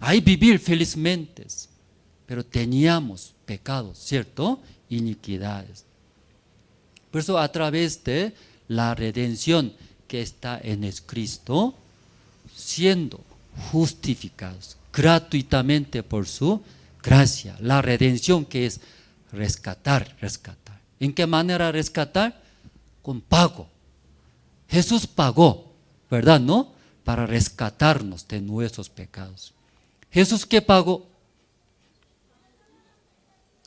Ahí vivir felizmente. Pero teníamos pecados, ¿cierto? Iniquidades. Por eso a través de la redención que está en Cristo, siendo justificados gratuitamente por su gracia. La redención que es rescatar. ¿En qué manera rescatar? Con pago. Jesús pagó, ¿verdad? ¿No? Para rescatarnos de nuestros pecados. ¿Jesús qué pagó?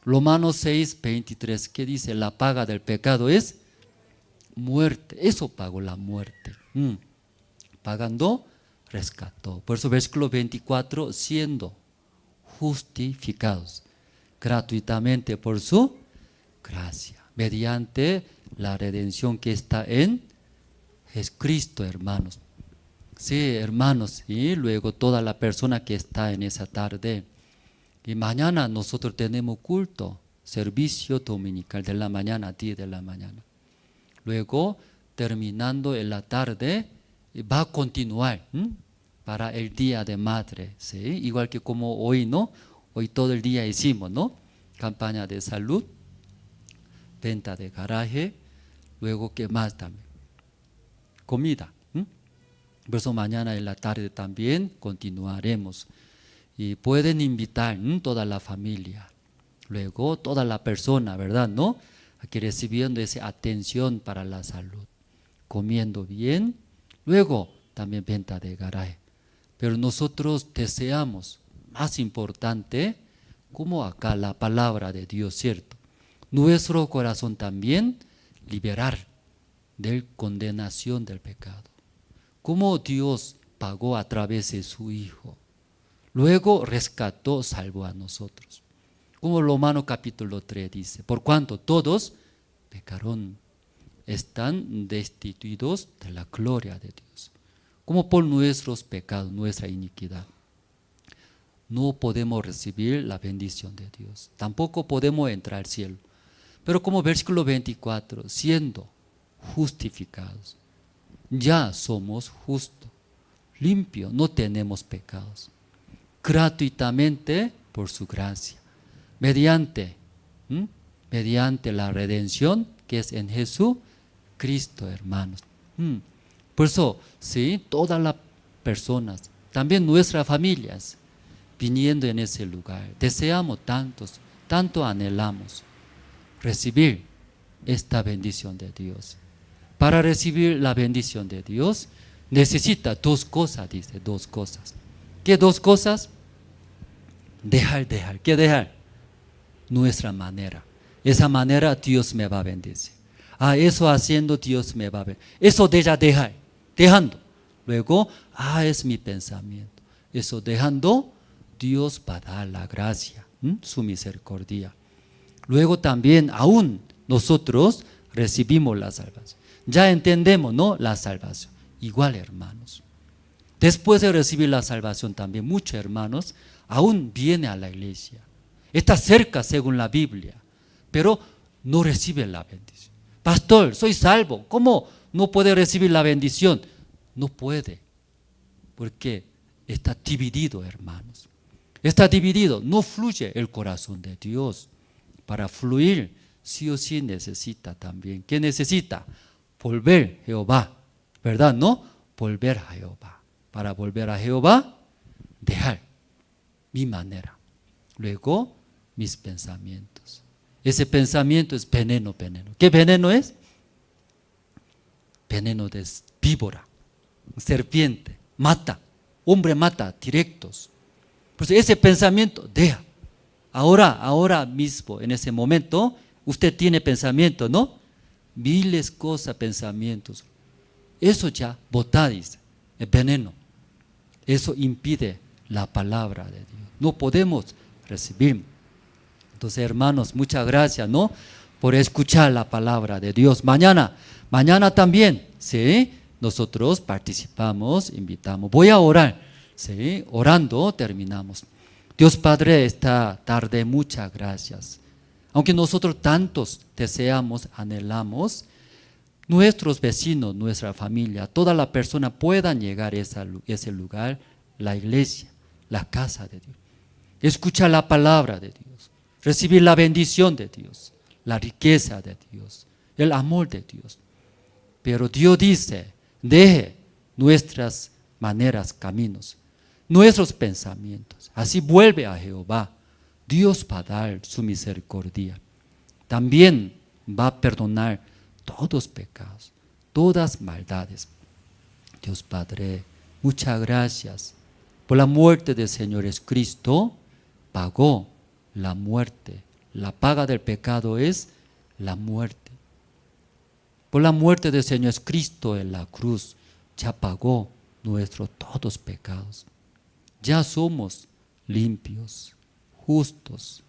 Romanos 6, 23, ¿qué dice? La paga del pecado es muerte. Eso pagó la muerte. Pagando, rescató. Por eso versículo 24, siendo justificados gratuitamente por su gracia, mediante la redención que está en Jesucristo, hermanos. Sí, hermanos, y luego toda la persona que está en esa tarde. Y mañana nosotros tenemos culto, servicio dominical de la mañana, 10 de la mañana. Luego, terminando en la tarde, va a continuar para el Día de Madre, ¿sí? Igual que como hoy, ¿no? Hoy todo el día hicimos, ¿no? Campaña de salud, venta de garaje, luego, ¿qué más también? Comida. Por eso mañana en la tarde también continuaremos. Y pueden invitar toda la familia, luego toda la persona, ¿verdad? ¿No? Aquí recibiendo esa atención para la salud, comiendo bien, luego también venta de garaje. Pero nosotros deseamos, más importante, como acá la palabra de Dios, ¿cierto? Nuestro corazón también liberar de condenación del pecado. Como Dios pagó a través de su Hijo. Luego rescató, salvó a nosotros. Como Romanos capítulo 3 dice, por cuanto todos pecaron, están destituidos de la gloria de Dios. Como por nuestros pecados, nuestra iniquidad. no podemos recibir la bendición de Dios. Tampoco podemos entrar al cielo. Pero como versículo 24, siendo justificados, ya somos justos, limpios, no tenemos pecados, gratuitamente por su gracia, mediante la redención que es en Jesucristo, hermanos. Por eso, sí, todas las personas, también nuestras familias, viniendo en ese lugar, deseamos tanto anhelamos recibir esta bendición de Dios. Para recibir la bendición de Dios, necesita dos cosas, dice, dos cosas. ¿Qué dos cosas? Dejar. ¿Qué dejar? Nuestra manera. Esa manera Dios me va a bendecir. Eso haciendo Dios me va a bendecir. Eso dejando. Luego, es mi pensamiento. Eso dejando, Dios va a dar la gracia, su misericordia. Luego también, aún nosotros recibimos la salvación. Ya entendemos, ¿no? La salvación. Igual, hermanos. Después de recibir la salvación también, muchos hermanos aún vienen a la iglesia. Está cerca según la Biblia, pero no reciben la bendición. Pastor, soy salvo. ¿Cómo no puede recibir la bendición? No puede, porque está dividido, hermanos. Está dividido, no fluye el corazón de Dios. Para fluir, sí o sí necesita también. ¿Qué necesita? Volver a Jehová, ¿verdad? ¿No? Volver a Jehová. Para volver a Jehová, dejar mi manera. Luego, mis pensamientos. Ese pensamiento es veneno. ¿Qué veneno es? Veneno de víbora, serpiente, mata. Hombre mata, directos. Pues ese pensamiento, deja. Ahora mismo, en ese momento, usted tiene pensamiento, ¿no? Miles cosas, pensamientos. Eso ya, botá, dice, es veneno. Eso impide la palabra de Dios. No podemos recibir. Entonces, hermanos, muchas gracias, ¿no? Por escuchar la palabra de Dios. Mañana también, ¿sí? Nosotros participamos, invitamos. Voy a orar, ¿sí? Orando terminamos. Dios Padre, esta tarde muchas gracias. Aunque nosotros tantos deseamos, anhelamos, nuestros vecinos, nuestra familia, toda la persona puedan llegar a ese lugar, la iglesia, la casa de Dios. Escuchar la palabra de Dios, recibir la bendición de Dios, la riqueza de Dios, el amor de Dios. Pero Dios dice, deje nuestras maneras, caminos, nuestros pensamientos. Así vuelve a Jehová. Dios va a dar su misericordia. También va a perdonar todos pecados, todas maldades. Dios Padre, muchas gracias por la muerte del Señor Jesucristo. Pagó la muerte. La paga del pecado es la muerte. Por la muerte del Señor Jesucristo en la cruz, ya pagó nuestros todos pecados. Ya somos limpios, justos.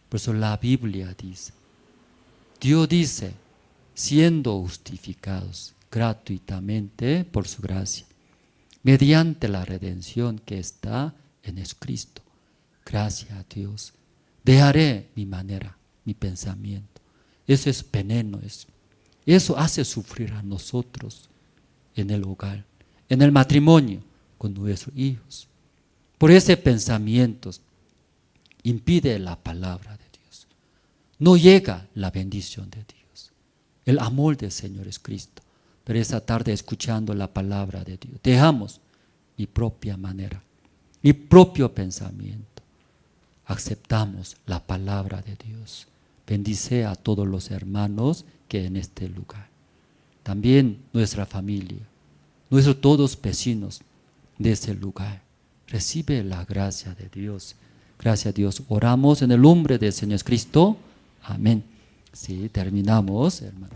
Por eso la Biblia dice, Dios dice, siendo justificados gratuitamente por su gracia, mediante la redención que está en Jesucristo. Gracias a Dios. Dejaré mi manera, mi pensamiento. Eso es veneno. Eso hace sufrir a nosotros en el hogar, en el matrimonio, con nuestros hijos. Por ese pensamiento impide la palabra de Dios. No llega la bendición de Dios, el amor del Señor Jesucristo. Pero esa tarde escuchando la palabra de Dios, dejamos mi propia manera, mi propio pensamiento. Aceptamos la palabra de Dios. Bendice a todos los hermanos que en este lugar. También nuestra familia, nuestros todos vecinos de ese lugar. Recibe la gracia de Dios. Gracias a Dios. Oramos en el nombre del Señor Cristo. Amén. Sí, terminamos, hermano.